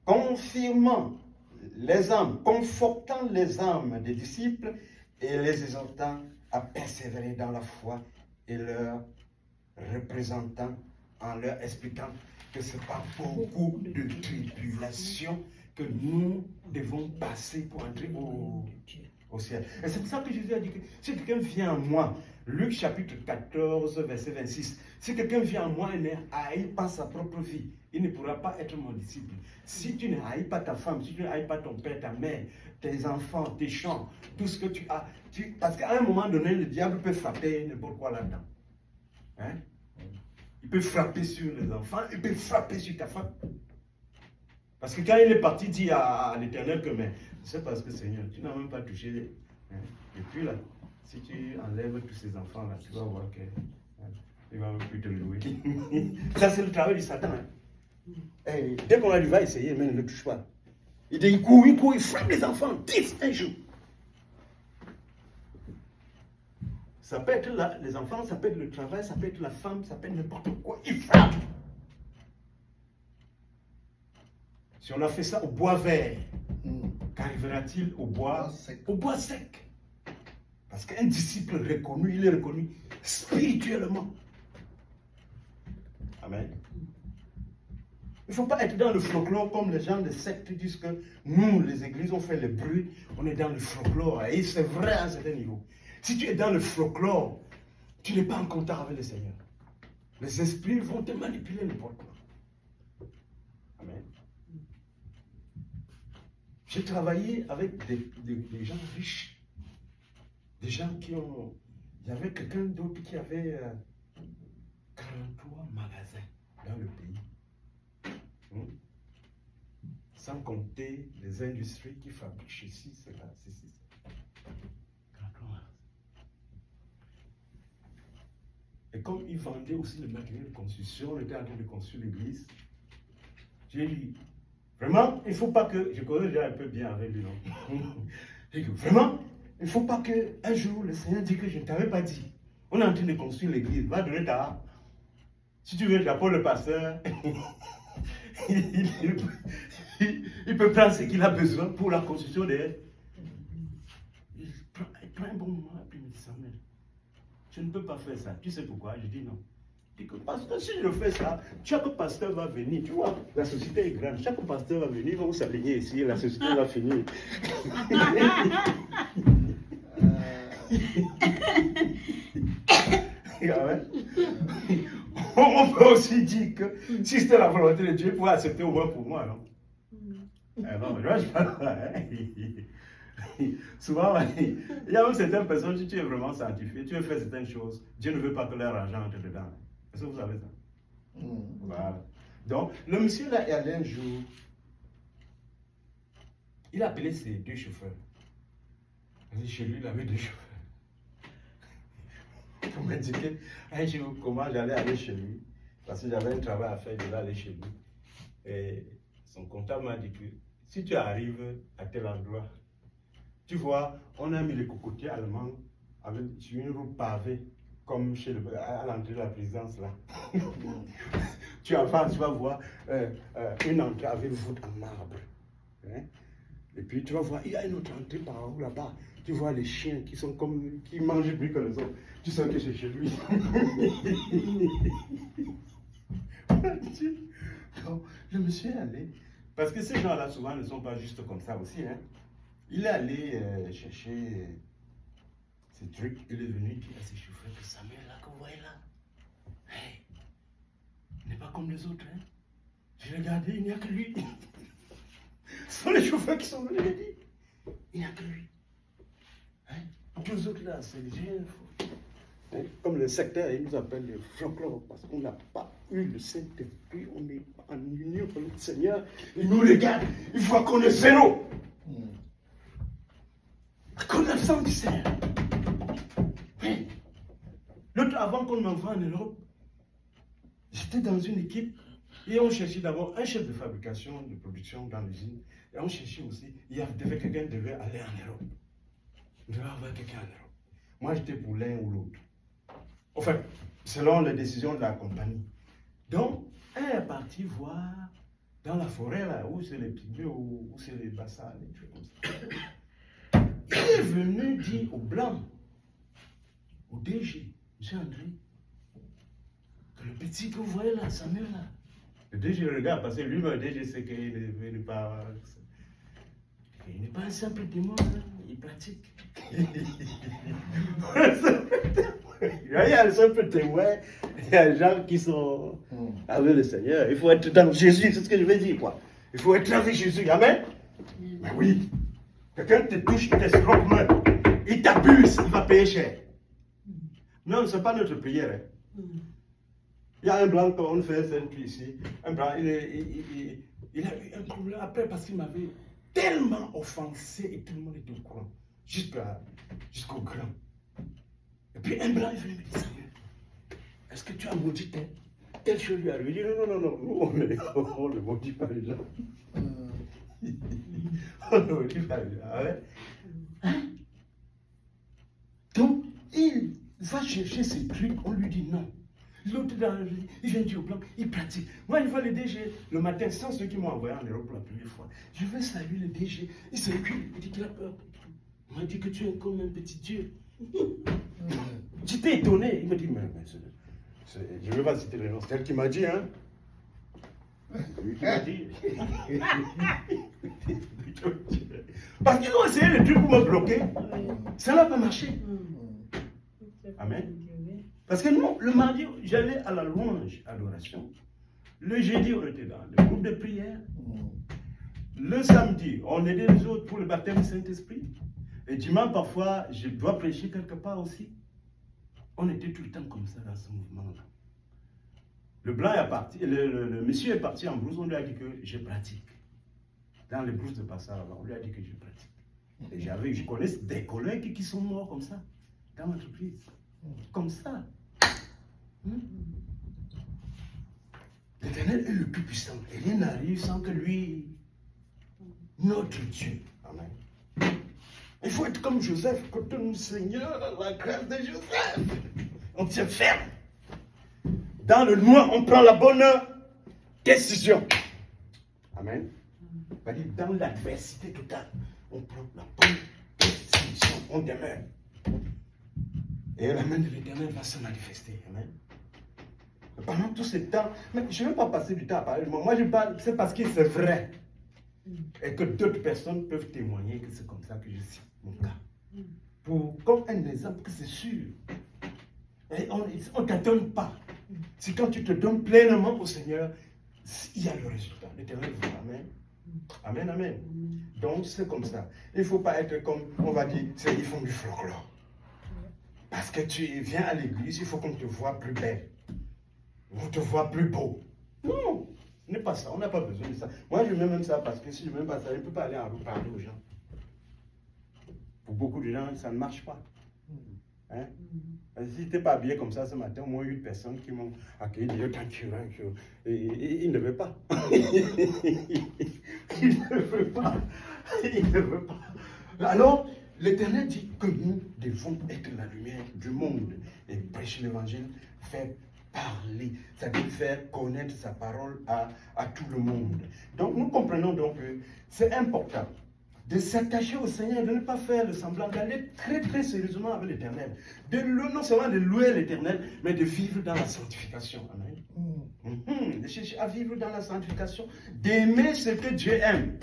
confirmant les âmes, confortant les âmes des disciples et les exhortant à persévérer dans la foi et leur représentant en leur expliquant que ce n'est pas beaucoup de tribulations que nous devons passer pour entrer au ciel. Et c'est pour ça que Jésus a dit que si quelqu'un vient à moi, Luc chapitre 14, verset 26, si quelqu'un vient à moi et ne haït pas sa propre vie, il ne pourra pas être mon disciple. Si tu ne haïs pas ta femme, si tu ne haïs pas ton père, ta mère, tes enfants, tes champs, tout ce que tu as, parce qu'à un moment donné, le diable peut frapper n'importe quoi là-dedans. Hein? Il peut frapper sur les enfants, il peut frapper sur ta femme. Parce que quand il est parti, il dit à l'Éternel que, mais c'est parce que Seigneur, tu n'as même pas touché. Hein? Et puis là, si tu enlèves tous ces enfants-là, tu vas voir que il va même plus te louer. Ça, c'est le travail du Satan. Hein? Et dès qu'on lui va essayer, mais il ne le touche pas. Il dit, il court, il frappe les enfants, 10 un jour. Ça peut être là, les enfants, ça peut être le travail, ça peut être la femme, ça peut être n'importe quoi. Il frappe. Si on a fait ça au bois vert, qu'arrivera-t-il au bois sec? Au bois sec. Parce qu'un disciple reconnu, il est reconnu spirituellement. Amen. Il ne faut pas être dans le folklore comme les gens de sectes disent que nous, les églises, on fait le bruit, on est dans le folklore. Et c'est vrai à un certain niveau. Si tu es dans le folklore, tu n'es pas en contact avec le Seigneur. Les esprits vont te manipuler n'importe quoi. Amen. J'ai travaillé avec des gens riches, des gens qui ont... Il y avait quelqu'un d'autre qui avait 43 magasins dans le pays. Sans compter les industries qui fabriquent ceci, cela, ceci, cela. 43 magasins. Et comme ils vendaient aussi le matériel de construction, on était en train de construire l'église. J'ai dit, vraiment, il ne faut pas que... Je connais déjà un peu bien avec lui, non? J'ai dit, vraiment, il ne faut pas qu'un jour le Seigneur dise que je ne t'avais pas dit. On est en train de construire l'église. Va donner ta... Si tu veux, j'appelle le pasteur. il peut prendre ce qu'il a besoin pour la construction des... Il prend un bon moment et puis il me dit, Samuel, je ne peux pas faire ça. Tu sais pourquoi? Je dis non. Je dis que parce que si je fais ça, chaque pasteur va venir. Tu vois, la société est grande. Chaque pasteur va venir, ils vont s'aligner ici et la société va finir. On peut aussi dire que si c'était la volonté de Dieu, il pouvait accepter au moins pour moi, non? Non, mais je parle pas. Souvent, il y a même certaines personnes, si tu es vraiment sanctifié, tu veux faire certaines choses, Dieu ne veut pas que leur argent entre dedans. Est-ce que vous savez ça? Voilà. Donc, le monsieur là est allé un jour, il a appelé ses 2 chauffeurs. Chez lui, il avait 2 chauffeurs. Pour m'indiquer un jour comment j'allais aller chez lui, parce que j'avais un travail à faire, je vais aller chez lui. Et son comptable m'a dit que si tu arrives à tel endroit, tu vois, on a mis les cocotiers allemands sur une route pavée, comme à l'entrée de la présidence là. Tu avances, tu vas voir une entrée avec voûte en marbre. Hein? Et puis tu vas voir, il y a une autre entrée par où là-bas. Tu vois les chiens qui mangent plus que les autres. Tu sens que c'est chez lui. Donc, le monsieur est allé. Parce que ces gens-là, souvent, ne sont pas juste comme ça aussi. Hein. Il est allé chercher ces trucs. Il est venu dire à ses chauffeurs que Samuel, là, que vous voyez là, hey, il n'est pas comme les autres. Hein. J'ai regardé, il n'y a que lui. Ce sont les chauffeurs qui sont venus me dire, il n'y a que lui. Hein? Tous les autres là, c'est des gens. Hein? Comme le secteur, ils nous appellent les folklore parce qu'on n'a pas eu le Saint-Esprit, on n'est pas en union avec le Seigneur. Il nous regarde, il voit qu'on est zéro. Qu'on a besoin du Seigneur. Hein? L'autre, avant qu'on m'envoie en Europe, j'étais dans une équipe et on cherchait d'abord un chef de fabrication, de production dans l'usine. Et on cherchait aussi, quelqu'un devait aller en Europe. Il devait avoir quelqu'un en Europe. Moi, j'étais pour l'un ou l'autre. Enfin, selon les décisions de la compagnie. Donc, un est parti voir dans la forêt, là, où c'est les pygmées, où c'est les bassins, des trucs comme ça. Il est venu dire aux Blancs, au DG, M. André, que le petit que vous voyez là, Samuel, là, le DG regarde, parce que lui, le DG sait qu'il n'est pas... Il n'est pas un simple démon, hein, il pratique. Il y a un simple témoin, il y a des gens qui sont avec le Seigneur. Il faut être dans Jésus, c'est ce que je veux dire, quoi. Il faut être avec Jésus, amen. Mais oui, quelqu'un te touche, il t'escroque même, il t'abuse, il va payer cher. Non, ce n'est pas notre prière. Hein. Il y a un blanc, quand on fait un truc ici, un blanc, il a eu un problème après parce qu'il m'avait tellement offensé et tout le monde était au courant, jusqu'au grand. Et puis un blanc est venu me dire, Samuel, est-ce que tu as maudit telle chose lui arrive? Il dit, non, nous on ne maudit pas les gens. On ne maudit pas les gens. Ah ouais? Hein? Donc, il va chercher ces trucs, on lui dit non. L'autre, il vient dire au blanc, il pratique. Moi, je vois le DG le matin, sans ceux qui m'ont envoyé en Europe pour la première fois. Je vais saluer le DG. Il se recule, il dit qu'il a peur. Il m'a dit que tu es comme un petit Dieu. J'étais étonné. Il me dit, mais je ne vais pas citer le nom. C'est elle qui m'a dit, hein. Lui qui m'a dit. Parce qu'ils ont essayé le truc pour me bloquer. Ça n'a pas marché. Amen. Parce que nous, le mardi, j'allais à la louange, adoration. Le jeudi, on était dans le groupe de prière. le samedi, on aidait les autres pour le baptême du Saint-Esprit. Et dimanche, parfois, je dois prêcher quelque part aussi. On était tout le temps comme ça dans ce mouvement-là. Le blanc est parti, le monsieur est parti en brousse, on lui a dit que je pratique. Dans les brousses de passage, on lui a dit que je pratique. Et je connais des collègues qui sont morts comme ça, dans l'entreprise. Comme ça. L'Éternel est le plus puissant. Et rien n'arrive sans que lui, notre Dieu. Amen. Il faut être comme Joseph, quand nous Seigneur, la grâce de Joseph. On tient ferme. Dans le noir, on prend la bonne décision. Amen. Dans l'adversité totale, on prend la bonne décision. On demeure. Et la main de l'Éternel va se manifester. Amen. Pendant tout ce temps, mais je ne vais pas passer du temps à parler de moi. Moi, je parle, c'est parce que c'est vrai. Et que d'autres personnes peuvent témoigner que c'est comme ça que je suis, mon cas. Comme un exemple que c'est sûr. Et on ne t'attend pas. C'est quand tu te donnes pleinement au Seigneur, il y a le résultat. L'Éternel vous amen. Amen, amen. Donc, c'est comme ça. Il ne faut pas être comme, on va dire, ils font du folklore. Parce que tu viens à l'église, il faut qu'on te voit plus belle. On te voit plus beau. Non, ce n'est pas ça. On n'a pas besoin de ça. Moi, je mets même ça parce que si je ne mets pas ça, je ne peux pas aller en route parler aux gens. Pour beaucoup de gens, ça ne marche pas. Hein? Si tu n'es pas habillé comme ça ce matin, au moins 8 personnes qui m'ont accueilli, et il ne veut pas. Il ne veut pas. Il ne veut pas. Alors, l'Éternel dit que nous devons être la lumière du monde et prêcher l'évangile, faire parler, c'est-à-dire faire connaître sa parole à tout le monde. Donc, nous comprenons donc que c'est important de s'attacher au Seigneur, de ne pas faire le semblant, d'aller très très sérieusement avec l'Éternel. Non seulement de louer l'Éternel, mais de vivre dans la sanctification. Amen. De chercher à vivre dans la sanctification, d'aimer ce que Dieu aime.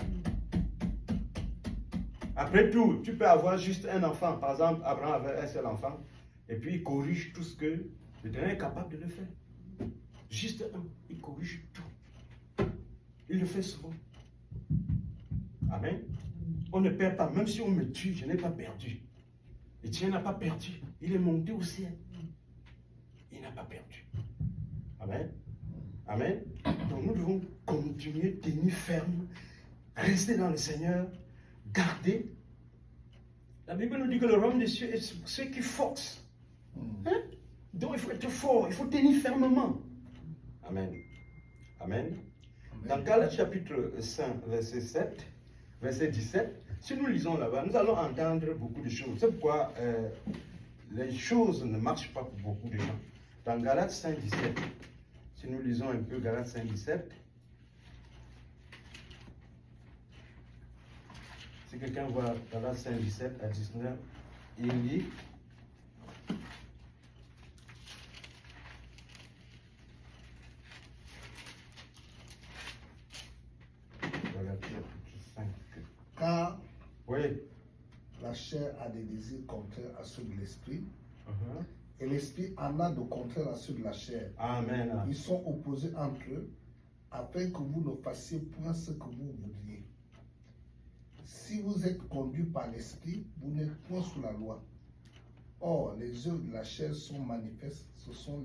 Après tout, tu peux avoir juste un enfant. Par exemple, Abraham avait un seul enfant, et puis il corrige tout ce que l'Éternel est capable de le faire. Juste un, il corrige tout. Il le fait souvent. Amen. On ne perd pas, même si on me tue, je n'ai pas perdu. Et Dieu n'a pas perdu. Il est monté au ciel. Il n'a pas perdu. Amen. Amen. Donc nous devons continuer, tenir ferme, rester dans le Seigneur, garder. La Bible nous dit que le royaume des cieux est ce qui force. Hein? Donc il faut être fort, il faut tenir fermement. Amen. Amen. Dans Galates chapitre 5, verset 7, verset 17, si nous lisons là-bas, nous allons entendre beaucoup de choses. C'est pourquoi les choses ne marchent pas pour beaucoup de gens. Dans Galates 5, 17, si nous lisons un peu Galates 5, 17, si quelqu'un voit Galates 5, 17 à 19, il dit, car oui. la chair a des désirs contraires à ceux de l'esprit, et l'esprit en a de contraires à ceux de la chair. Amen. Ils sont opposés entre eux, afin que vous ne fassiez point ce que vous voudriez. Si vous êtes conduits par l'esprit, vous n'êtes point sous la loi. Or, les œuvres de la chair sont manifestes, ce sont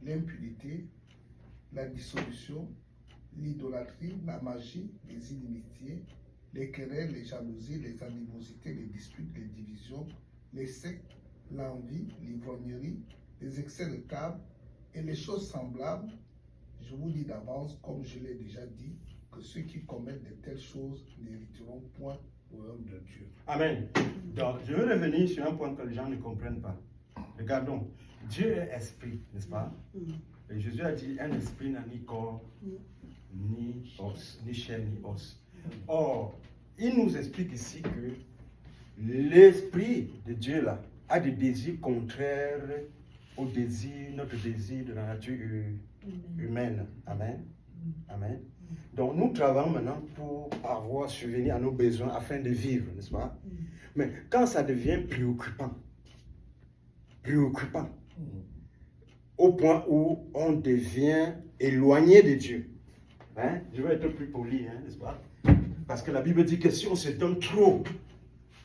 l'impudité, la dissolution, l'idolâtrie, la magie, les inimitiés, les querelles, les jalousies, les animosités, les disputes, les divisions, les sectes, l'envie, l'ivrognerie, les excès de table et les choses semblables. Je vous dis d'avance, comme je l'ai déjà dit, que ceux qui commettent de telles choses n'hériteront point au royaume de Dieu. Amen. Donc, je veux revenir sur un point que les gens ne comprennent pas. Regardons, Dieu est esprit, n'est-ce pas? Et Jésus a dit, un esprit n'a ni corps, ni os, ni chair, ni os. Or, il nous explique ici que l'esprit de Dieu là a des désirs contraires au désir, notre désir de la nature humaine. Amen. Amen. Donc nous travaillons maintenant pour avoir subvenir à nos besoins afin de vivre, n'est-ce pas? Mais quand ça devient préoccupant, au point où on devient éloigné de Dieu, Hein? Je vais être plus poli, hein, n'est-ce pas? Parce que la Bible dit que si on se donne trop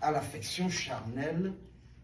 à l'affection charnelle,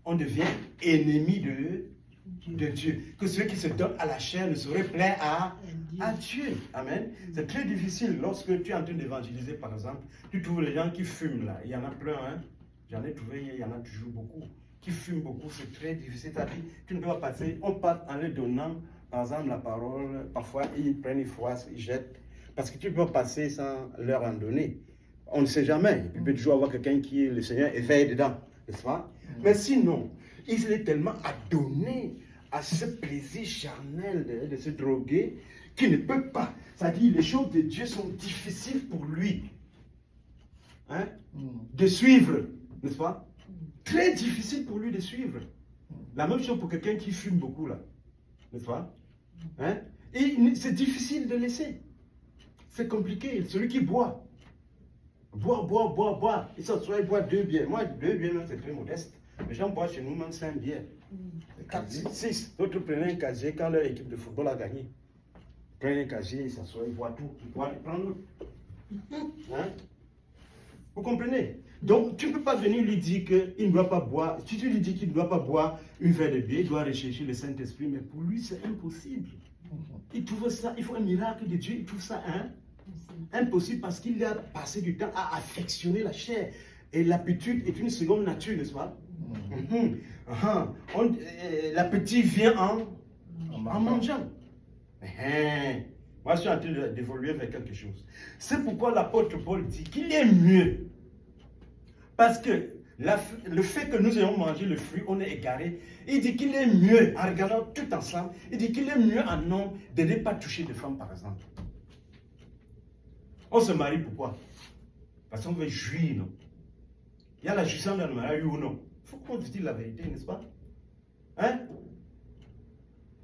on devient ennemi de Dieu. Que celui qui se donne à la chair ne serait plaire à Dieu. Amen. C'est très difficile lorsque tu es en train d'évangéliser, par exemple. Tu trouves les gens qui fument là. Il y en a plein, hein. J'en ai trouvé, il y en a toujours beaucoup. Qui fument beaucoup, c'est très difficile. C'est-à-dire, tu ne peux pas passer. On part en leur donnant, par exemple, la parole. Parfois, ils prennent, ils froissent, ils jettent. Parce que tu peux passer sans leur en donner. On ne sait jamais. Il peut toujours avoir quelqu'un qui, le Seigneur, éveille dedans. N'est-ce pas? Mais sinon, il est tellement adonné à ce plaisir charnel de se droguer qu'il ne peut pas. C'est-à-dire, les choses de Dieu sont difficiles pour lui. Hein? De suivre. N'est-ce pas? Très difficile pour lui de suivre. La même chose pour quelqu'un qui fume beaucoup, là. N'est-ce pas? Hein? Et c'est difficile de laisser. C'est compliqué. Celui qui boit. Boire. Il s'assoit, il boit 2 bières. Moi, 2 bières, c'est très modeste. Les gens boivent chez nous même 5 bières. 4, 6. D'autres prenaient un casier quand leur équipe de football a gagné. Ils prennent un casier, ils s'assoient, ils boivent tout. Ils boivent, ils prennent l'autre. Hein? Vous comprenez? Donc, tu ne peux pas venir lui dire qu'il ne doit pas boire. Si tu lui dis qu'il ne doit pas boire une verre de bière, il doit rechercher le Saint-Esprit, mais pour lui, c'est impossible. Il trouve ça, il faut un miracle de Dieu, il trouve ça impossible parce qu'il a passé du temps à affectionner la chair. Et l'habitude est une seconde nature, n'est-ce pas? L'appétit vient en mangeant. Moi, je suis en train d'évoluer vers quelque chose. C'est pourquoi l'apôtre Paul dit qu'il est mieux. Parce que le fait que nous ayons mangé le fruit, on est égaré. Il dit qu'il est mieux, en regardant tout ensemble, il dit qu'il est mieux en homme de ne pas toucher de femme, par exemple. On se marie pourquoi? Parce qu'on veut jouir, non? Il y a la jouissance dans le mariage, oui ou non? Il faut qu'on se dise la vérité, n'est-ce pas? Hein?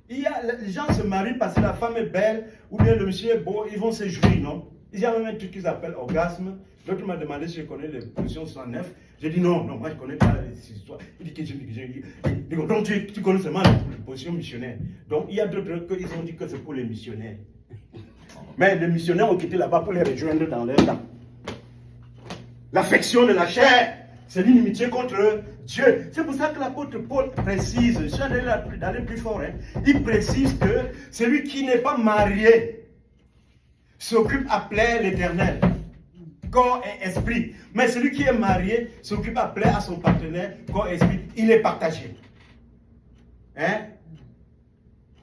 Les gens se marient parce que la femme est belle, ou bien le monsieur est beau, ils vont se jouir, non? Il y a même un truc qu'ils appellent orgasme. L'autre m'a demandé si je connais les positions 109. J'ai dit non, moi je ne connais pas les histoires. Il dit que je dis. Donc tu connais seulement les positions missionnaires. Donc il y a d'autres qui ont dit que c'est pour les missionnaires. Mais les missionnaires ont quitté là-bas pour les rejoindre dans leur temps. L'affection de la chair, c'est l'inimitié contre Dieu. C'est pour ça que l'apôtre Paul précise, je suis d'aller plus fort, hein, il précise que celui qui n'est pas marié s'occupe à plaire l'Éternel, corps et esprit. Mais celui qui est marié s'occupe à plaire à son partenaire, corps et esprit. Il est partagé. Hein?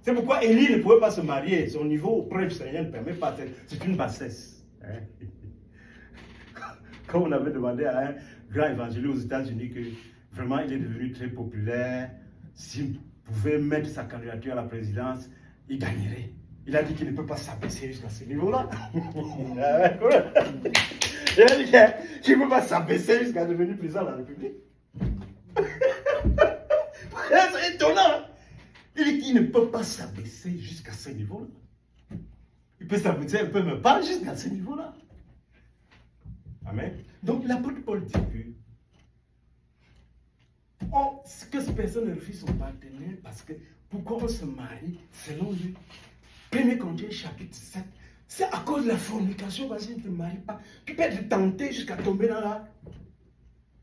C'est pourquoi Élie ne pouvait pas se marier. Son niveau auprès du Seigneur ne permet pas. C'est une bassesse. Hein? Quand on avait demandé à un grand évangéliste aux États-Unis que vraiment il est devenu très populaire, s'il pouvait mettre sa candidature à la présidence, il gagnerait. Il a dit qu'il ne peut pas s'abaisser jusqu'à ce niveau-là. Il a dit qu'il ne peut pas s'abaisser jusqu'à devenir président de la République. C'est étonnant. Il dit qu'il ne peut pas s'abaisser jusqu'à ce niveau-là. Il peut s'abaisser un peu, mais pas jusqu'à ce niveau-là. Amen. Donc l'apôtre Paul dit que cette personne ne refuse son partenaire parce que pourquoi on se marie selon lui? 1 Corinthiens chapitre 7, c'est à cause de la fornication parce que tu ne te maries pas. Tu peux être tenté jusqu'à tomber dans la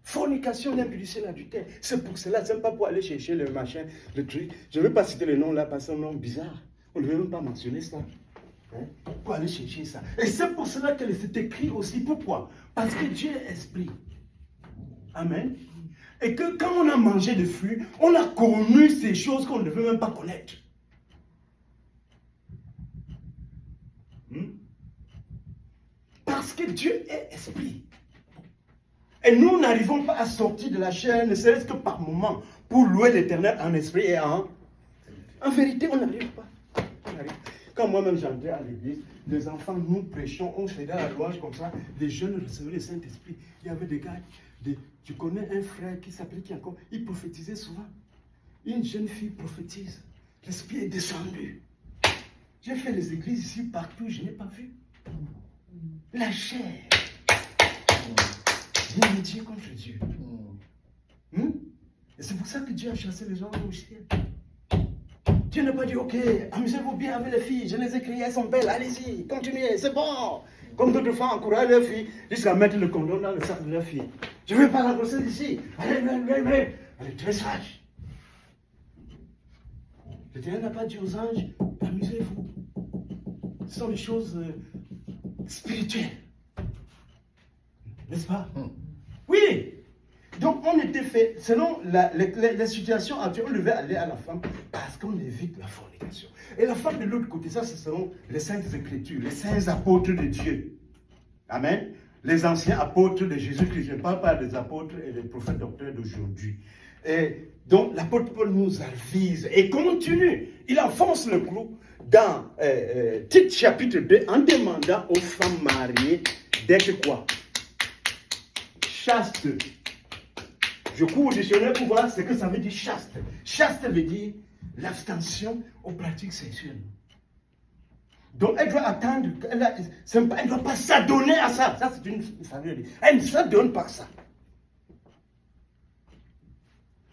fornication, l'impudicité, l'adultère. C'est pour cela, c'est pas pour aller chercher le machin, le truc. Je ne vais pas citer le nom là parce que c'est un nom bizarre. On ne veut même pas mentionner ça. Hein? Pour aller chercher ça. Et c'est pour cela que c'est écrit aussi. Pourquoi? Parce que Dieu est esprit. Amen. Et que quand on a mangé le fruit, on a connu ces choses qu'on ne devait même pas connaître. Parce que Dieu est esprit. Et nous n'arrivons pas à sortir de la chair, ne serait-ce que par moment, pour louer l'Éternel en esprit et en vérité, on n'arrive pas. Quand moi-même j'entrais à l'église, les enfants, nous prêchons, on faisait la louange comme ça, les jeunes recevaient le Saint-Esprit. Il y avait des gars, tu connais un frère qui s'appelait qui encore, il prophétisait souvent. Une jeune fille prophétise, l'Esprit est descendu. J'ai fait les églises ici, partout, je n'ai pas vu. La chair. L'inimitié contre Dieu. Et c'est pour ça que Dieu a chassé les gens au ciel. Dieu n'a pas dit, ok, amusez-vous bien avec les filles, je les ai créées, elles sont belles, allez-y, continuez, c'est bon. Comme d'autres femmes encouragent leurs filles jusqu'à mettre le condom dans le sac de leur fille. Je ne veux pas la grossesse ici. Allez, elle est très sage. L'Éternel n'a pas dit aux anges, amusez-vous. Ce sont des choses spirituelles. N'est-ce pas? Oui. Donc on était fait, selon les situations actuelles, on devait aller à la femme parce qu'on évite la fornication. Et la femme de l'autre côté, ça c'est selon les saintes écritures, les saints apôtres de Dieu. Amen. Les anciens apôtres de Jésus-Christ, je ne parle pas des apôtres et des prophètes docteurs d'aujourd'hui. Et donc l'apôtre Paul nous avise et continue. Il enfonce le clou dans Tite chapitre 2 en demandant aux femmes mariées d'être quoi? Chaste. Je cours au dictionnaire pour voir ce que ça veut dire chaste. Chaste veut dire l'abstention aux pratiques sexuelles. Donc elle doit attendre, elle ne doit pas s'adonner à ça. Ça c'est une famille. Elle ne s'adonne pas à ça.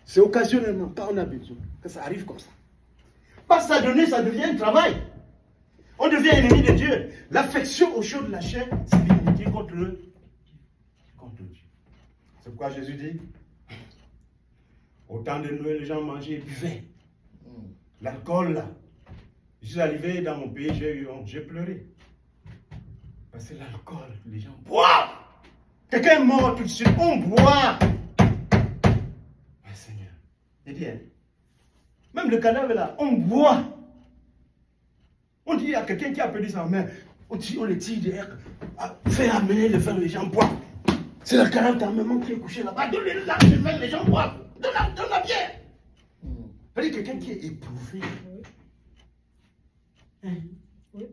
C'est occasionnellement, quand on a besoin, que ça arrive comme ça. Pas s'adonner, ça devient un travail. On devient ennemi de Dieu. L'affection aux choses de la chair, c'est l'immunité contre Dieu. C'est pourquoi Jésus dit, au temps de Noël, les gens mangeaient et buvaient. L'alcool, là. Je suis arrivé dans mon pays, j'ai pleuré. Parce que l'alcool, les gens boivent. Quelqu'un est mort tout de suite, on boit. Ah, Seigneur. Il dit, hein, même le cadavre là, on boit. On dit à quelqu'un qui a perdu sa mère, on le tire derrière, fais amener le vin, les gens boivent. C'est le cadavre de ta maman qui est couché là-bas, donne-le le vin, les gens boivent. Donne la bière. C'est-à-dire quelqu'un qui est éprouvé. Oui.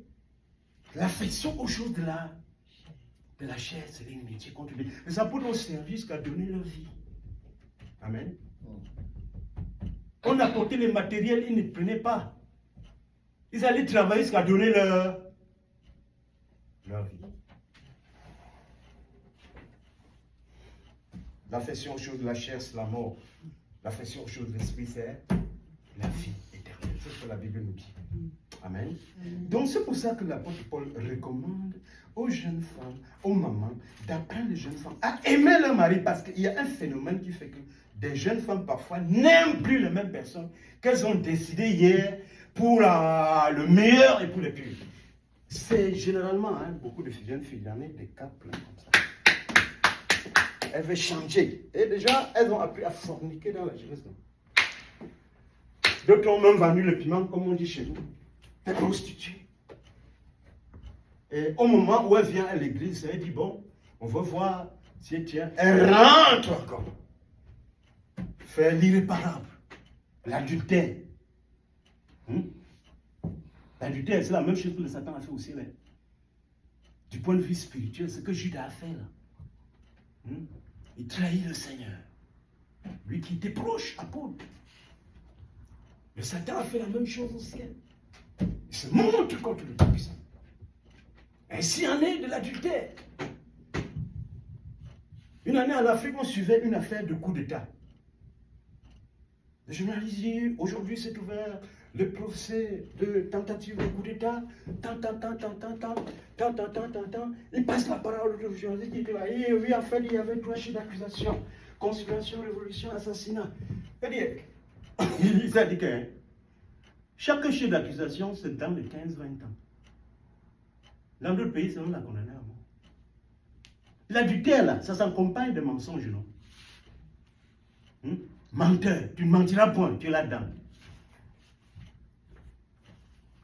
L'affection aux choses de la chair, c'est l'ennemie contre Dieu. Les apôtres ont servi jusqu'à donner leur vie. Amen. On apportait les matériels, ils ne prenaient pas. Ils allaient travailler jusqu'à donner leur vie. L'affection aux choses de la chair, c'est la mort. L'affection aux choses de l'esprit, c'est la vie éternelle. C'est ce que la Bible nous dit. Amen. Donc c'est pour ça que l'apôtre Paul recommande aux jeunes femmes, aux mamans, d'apprendre les jeunes femmes à aimer leur mari, parce qu'il y a un phénomène qui fait que des jeunes femmes parfois n'aiment plus les mêmes personnes qu'elles ont décidé hier pour le meilleur et pour le pire. C'est généralement beaucoup de jeunes filles, il y en a des cas pleins comme ça. Elles veulent changer. Et déjà, elles ont appris à forniquer dans la jeunesse. D'autres ont même vendu le piment, comme on dit chez nous. Elle est prostituée. Et au moment où elle vient à l'église, elle dit, bon, on va voir si elle tient. Elle rentre encore. Faire l'irréparable. L'adultère. L'adultère, c'est la même chose que le Satan a fait aussi. Là. Du point de vue spirituel, ce que Judas a fait là. Il trahit le Seigneur. Lui qui était proche, apôtre. Le Satan a fait la même chose au ciel. Il se montre contre le Tout-Puissant. Ainsi en est de l'adultère. Une année en Afrique, on suivait une affaire de coup d'État. Les journalistes disent, aujourd'hui c'est ouvert le procès de tentative de coup d'État. Il passe la parole au journaliste qui dit, oui, en fait, il y avait 3 chefs d'accusation. Conspiration, révolution, assassinat. C'est-à-dire, il a dit que chaque chef d'accusation, c'est dans les 15-20 ans. Dans d'autres pays, c'est on l'a condamné à mort. L'adultère, là, ça s'accompagne de mensonges, non? Menteur, tu ne mentiras point, tu es là-dedans.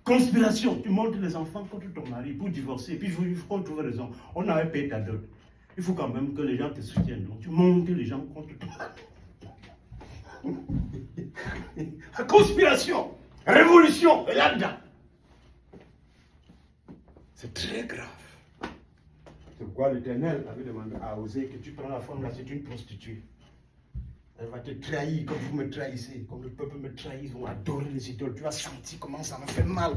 Conspiration, tu montes les enfants contre ton mari pour divorcer, puis il faut qu'on trouve raison. On avait payé ta dot. Il faut quand même que les gens te soutiennent. Donc tu montes les gens contre ton mari. La conspiration, révolution, est là-dedans. C'est très grave. C'est pourquoi l'Éternel avait demandé à Osée que tu prends la femme là, c'est une prostituée. Elle va te trahir comme vous me trahissez, comme le peuple me trahit, ils vont adorer les idoles. Tu vas sentir comment ça me fait mal.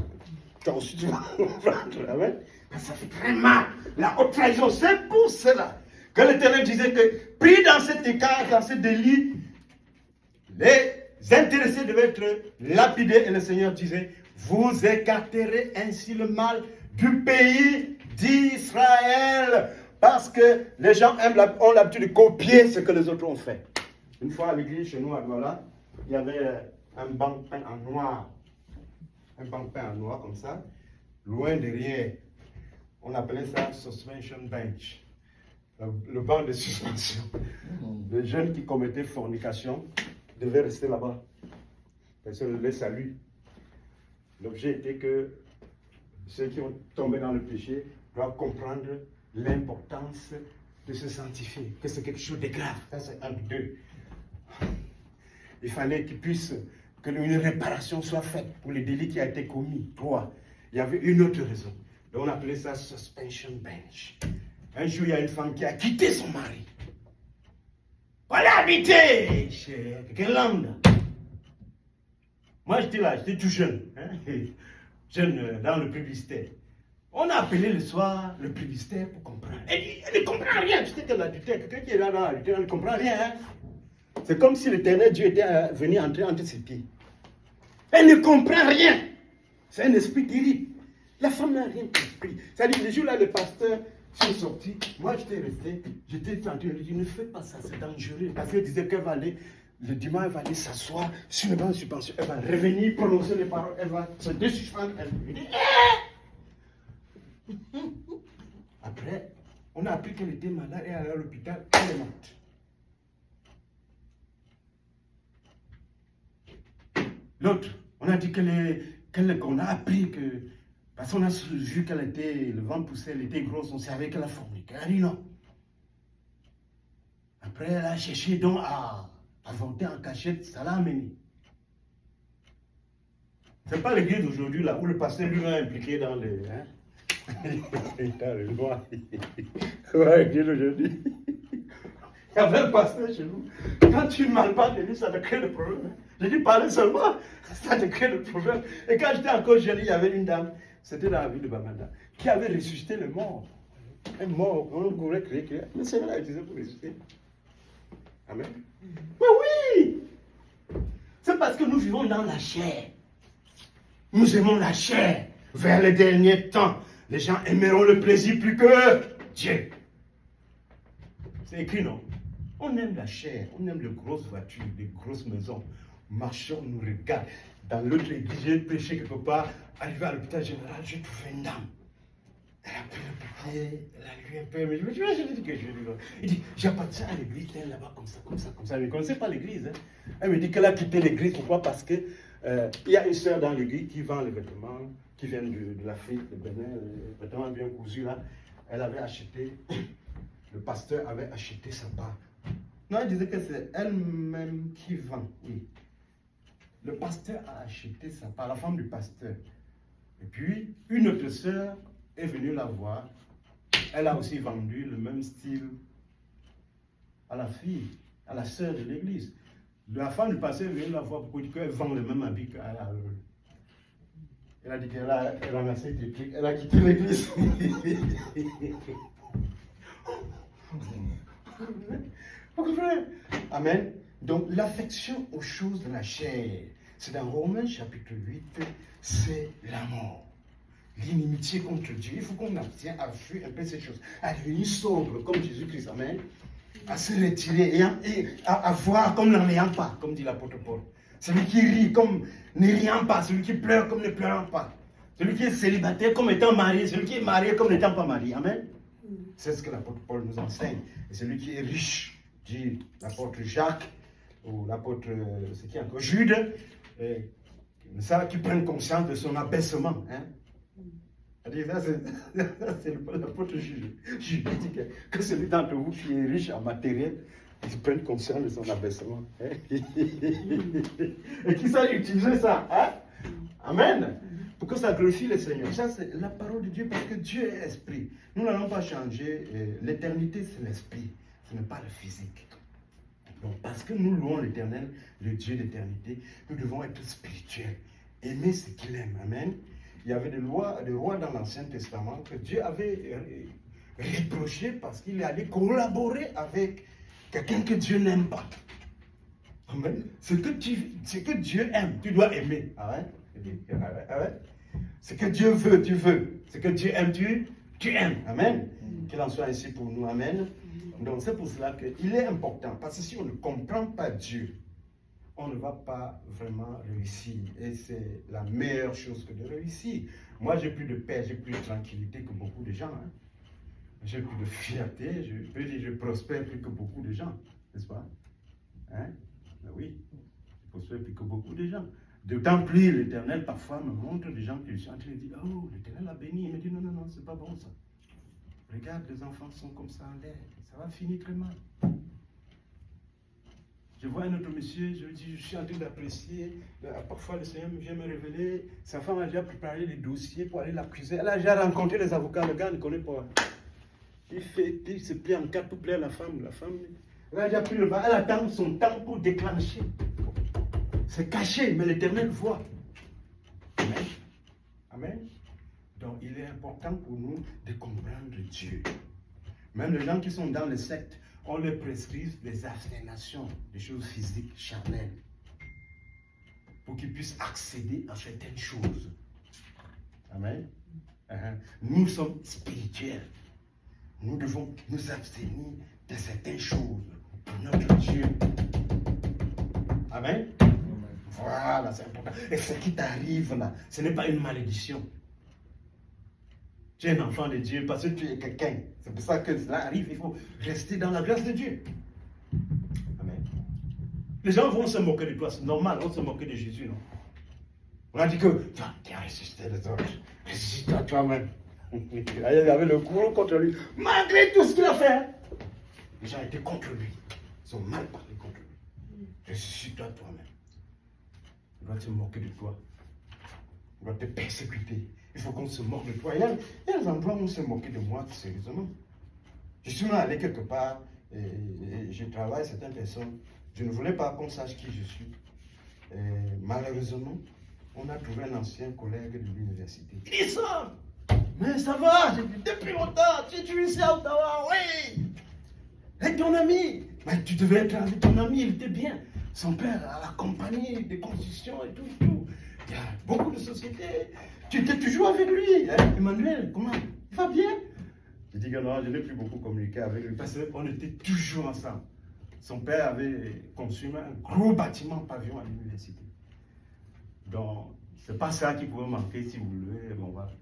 Tu ensuite, tu vas comprendre. Ça fait très mal. La haute trahison, c'est pour cela que l'Éternel disait que, pris dans cet écart, dans ce délit, intéressés devaient être lapidés. Et le Seigneur disait, vous écarterez ainsi le mal du pays d'Israël. Parce que les gens ont l'habitude de copier ce que les autres ont fait. Une fois à l'église, chez nous à Douala, il y avait un banc peint en noir. Un banc peint en noir comme ça, loin derrière. On appelait ça suspension bench. Le banc de suspension. Les jeunes qui commettaient fornication devaient rester là-bas. Parce que le salut. L'objet était que ceux qui ont tombé dans le péché doivent comprendre l'importance de se sanctifier, que c'est quelque chose de grave. Ça, c'est un, deux. Il fallait qu'une réparation soit faite pour les délits qui a été commis. Trois. Il y avait une autre raison. Donc on appelait ça suspension bench. Un jour, il y a une femme qui a quitté son mari. Voilà, habité chez Guérande. Moi, j'étais là, j'étais tout jeune. Jeune dans le publicitaire. On a appelé le soir le publicitaire pour comprendre. Elle ne comprend rien. Tu sais que l'adultère, quelqu'un qui est là dans l'adultère, elle ne comprend rien. Hein? C'est comme si l'éternel Dieu était venu entrer entre ses pieds. Elle ne comprend rien. C'est un esprit terrible. La femme n'a rien compris. C'est-à-dire, le jour-là, le pasteur sont sortis. Moi, j'étais resté. J'étais tenté. Je lui ai dit, ne fais pas ça, c'est dangereux. Parce qu'elle disait qu'elle va aller, le dimanche, elle va aller s'asseoir sur le banc de suspension. Elle va revenir, prononcer les paroles. Elle va se désuspendre. Elle lui dit, après, on a appris qu'elle était malade et elle est à l'hôpital. Elle est morte. L'autre, on a dit qu'on a appris que, parce qu'on a vu qu'elle était, le vent poussait, elle était grosse, on savait qu'elle a forniqué. Elle a dit non. Après, elle a cherché donc à avorter en cachette, ça l'a amené. C'est pas l'église d'aujourd'hui là où le pasteur lui est impliqué dans les. Hein? Dans le noir. Ouais, l'église d'aujourd'hui. Il y avait un pasteur chez nous. Quand tu ne parles pas de lui, ça te crée des problèmes. J'ai dit parler seulement, ça te crée des problèmes. Et quand j'étais encore jeune, il y avait une dame, c'était dans la ville de Bamanda, qui avait ressuscité le mort. Un mort, on pourrait créer. Mais c'est là utilisé pour ressusciter. Amen. Mais oui! C'est parce que nous vivons dans la chair. Nous aimons la chair. Vers les derniers temps, les gens aimeront le plaisir plus que Dieu. C'est écrit, non? On aime la chair, on aime les grosses voitures, les grosses maisons. Marchons, on nous regarde. Dans l'autre église, j'ai prêché quelque part. Arrivé à l'hôpital général, j'ai trouvé une dame. Elle a pris le papier, elle a lu un peu. Mais je me dis que je lui. Il dit, j'appartiens à l'église, elle est là-bas, comme ça, comme ça, comme ça. Elle ne connaissait pas l'église. Hein. Elle me dit qu'elle a quitté l'église. Pourquoi? Parce que il y a une sœur dans l'église qui vend les vêtements, qui viennent de l'Afrique, de Bénin, les vêtements bien cousus là. Elle avait acheté, le pasteur avait acheté sa part. Non, elle disait que c'est elle-même qui vend, oui. Le pasteur a acheté sa part, la femme du pasteur. Et puis, une autre sœur est venue la voir. Elle a aussi vendu le même style à la fille, à la sœur de l'église. La femme du pasteur est venue la voir pour dire qu'elle vend le même habit qu'elle a. Elle a dit qu'elle a ramassé des trucs, elle a quitté l'église. Vous comprenez? Amen. Donc, l'affection aux choses de la chair, c'est dans Romains chapitre 8, c'est la mort. L'inimitié contre Dieu. Il faut qu'on abstienne à fuir un peu ces choses, à devenir sobre comme Jésus-Christ. Amen. À se retirer et à voir comme n'en ayant pas, comme dit l'apôtre Paul. Celui qui rit comme n'ayant pas, celui qui pleure comme ne pleurant pas. Celui qui est célibataire comme étant marié, celui qui est marié comme n'étant pas marié. Amen. C'est ce que l'apôtre Paul nous enseigne. Et celui qui est riche, dit l'apôtre Jacques, ou l'apôtre, c'est qui encore, Jude, ça, qui prennent conscience de son abaissement. Hein? C'est l'apôtre Jude. Jude dit que celui d'entre vous qui est riche en matériel, il prenne conscience de son abaissement. Hein? Et qui sait utiliser ça. Hein? Amen. Pour que ça glorifie le Seigneur. Ça, c'est la parole de Dieu, parce que Dieu est esprit. Nous n'allons pas changer. L'éternité, c'est l'esprit. Ce n'est pas le physique. Donc, parce que nous louons l'Éternel, le Dieu d'éternité, nous devons être spirituels, aimer ce qu'il aime. Amen. Il y avait des rois dans l'Ancien Testament que Dieu avait reproché parce qu'il est allé collaborer avec quelqu'un que Dieu n'aime pas. Amen. Ce que Dieu aime, tu dois aimer. Amen. Amen. Ce que Dieu veut, tu veux. Ce que Dieu aime, tu aimes. Amen. Qu'il en soit ainsi pour nous. Amen. Donc c'est pour cela qu'il est important. Parce que si on ne comprend pas Dieu, on ne va pas vraiment réussir. Et c'est la meilleure chose que de réussir. Moi, j'ai plus de paix, j'ai plus de tranquillité que beaucoup de gens. Hein. J'ai plus de fierté, je peux dire je prospère plus que beaucoup de gens. N'est-ce pas? Hein? Ben oui, je prospère plus que beaucoup de gens. D'autant plus l'Éternel parfois me montre des gens qui sont en train de dire oh, l'Éternel a béni. Il me dit non, non, non, c'est pas bon ça. Regarde, les enfants sont comme ça en l'air. Ça va finir très mal. Je vois un autre monsieur, je lui dis, je suis en train d'apprécier. Parfois, le Seigneur vient me révéler. Sa femme a déjà préparé les dossiers pour aller l'accuser. Elle a déjà rencontré les avocats. Le gars ne connaît pas. Il se plie en quatre pour plaire la femme. Elle a déjà pris le bas. Elle attend son temps pour déclencher. C'est caché, mais l'Éternel voit. Amen. Amen. Donc, il est important pour nous de comprendre Dieu. Même les gens qui sont dans les sectes, on leur prescrit des abstentions, des choses physiques, charnelles, pour qu'ils puissent accéder à certaines choses. Amen. Nous sommes spirituels. Nous devons nous abstenir de certaines choses pour notre Dieu. Amen. Voilà, c'est important. Et ce qui t'arrive là, ce n'est pas une malédiction. Tu es un enfant de Dieu parce que tu es quelqu'un. C'est pour ça que cela arrive. Il faut rester dans la grâce de Dieu. Amen. Les gens vont se moquer de toi. C'est normal, on se moquer de Jésus, non? On a dit que tu as ressuscité les autres. Ressuscite-toi toi-même. Il avait le courroux contre lui. Malgré tout ce qu'il a fait, les gens étaient contre lui. Ils ont mal parlé contre lui. Ressuscite-toi toi-même. On doit se moquer de toi. On doit te persécuter. Il faut qu'on se moque de toi. Il y a des endroits où on se moquait de moi, sérieusement. Je suis allé quelque part et je travaille certaines personnes. Je ne voulais pas qu'on sache qui je suis. Et malheureusement, on a trouvé un ancien collègue de l'université. Il dit ça! Mais ça va, depuis longtemps, tu es ici à Ottawa, oui! Et ton ami? Mais tu devais être avec ton ami, il était bien. Son père a la compagnie de construction et tout. Il y a beaucoup de sociétés. Tu étais toujours avec lui, hein? Emmanuel, comment? Il va bien? Je dis que non, je n'ai plus beaucoup communiqué avec lui parce qu'on était toujours ensemble. Son père avait conçu un gros bâtiment pavillon à l'université. Donc, c'est pas ça qui pouvait manquer si vous voulez. Bon, voilà.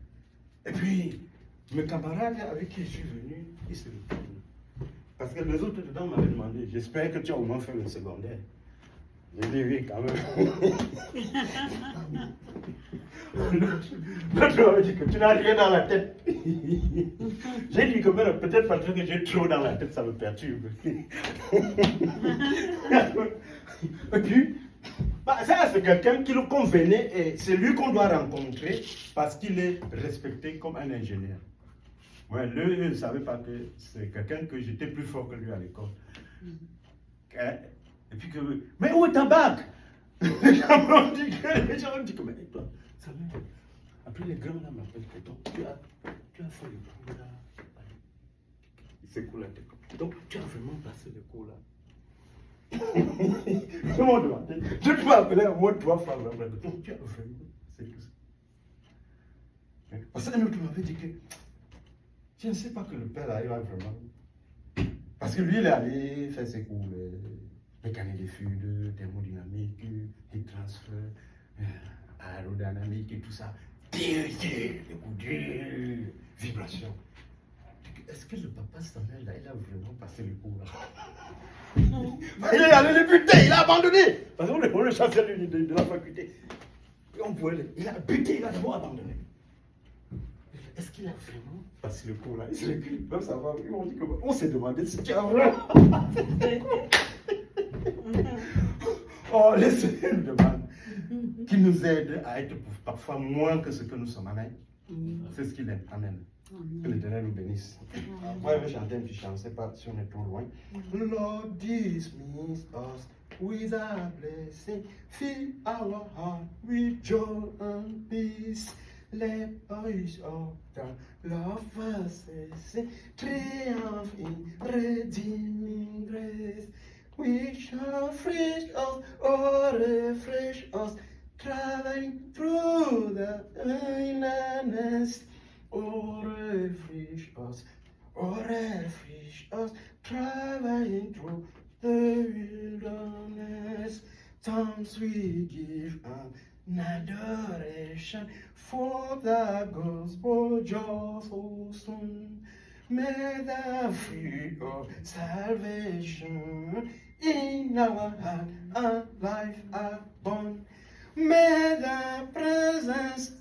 Et puis, mes camarades avec qui je suis venu, ils se retournent. Parce que les autres dedans m'avaient demandé, j'espère que tu as au moins fait le secondaire. J'ai dit oui, quand même. L'autre m'avait dit que tu n'as rien dans la tête. J'ai dit que peut-être parce que j'ai trop dans la tête, ça me perturbe. Et puis, ça c'est quelqu'un qui le convenait et c'est lui qu'on doit rencontrer parce qu'il est respecté comme un ingénieur. Ouais, lui, il ne savait pas que c'est quelqu'un que j'étais plus fort que lui à l'école. Et puis que, mais où est ta bac? Les gens m'ont dit que, mais toi, ça va. Après les grands là m'appellent que donc tu as fait le cours là. Il secoue la tête. Donc tu as vraiment passé le cours là. Je m'en demandais. Je peux appeler un mot 3 fois. Donc tu as vraiment passé tout ça. Parce qu'un autre m'avait dit que je ne sais pas que le père arrive vraiment. Parce que lui il est allé faire ses cours. Mécanique des fluides, thermodynamique, heat transfer, aérodynamique et tout ça. Vibration. Est-ce que le papa Samuel là, il a vraiment passé le cours là? Il est allé le buter, il a abandonné. Parce qu'on le chassait de la faculté. Et on pouvait il a buté, il a d'abord abandonné. Est-ce qu'il a vraiment passé le cours là? Il se recule, même savoir. On s'est demandé si tu as vraiment. Oh, le Seigneur nous demande qu'il nous aide à être parfois moins que ce que nous sommes. Amen. C'est ce qu'il aime. Amen. Que l'Éternel nous bénisse. Moi, je vais chanter un petit chant. Je ne sais pas si on est trop loin. Lord, dismiss us with a blessing. Fill our heart with joy and peace. Let us all love us, triumph in redeeming grace. We shall refresh us, oh, refresh us, traveling through the wilderness. Oh, refresh us, traveling through the wilderness. Times we give an adoration for the gospel joyful soon. May the fruit of salvation in our heart and life abound. May the presence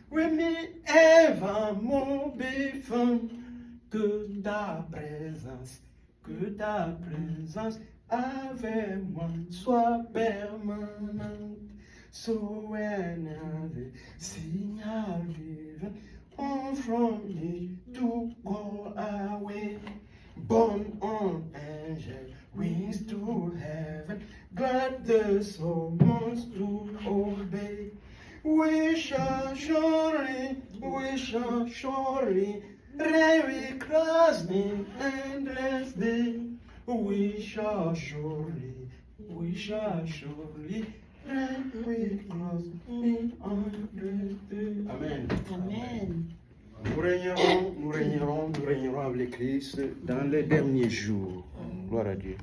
with me evermore be found. Que ta présence avec moi soit permanente. So whenever signal given on from me to go away, borne on angel wings to heaven, glad the soul wants to obey. We shall surely we cross the endless day. We shall surely we cross the endless day. Amen. Amen. Nous régnerons avec Christ dans les derniers jours. Gloire à Dieu.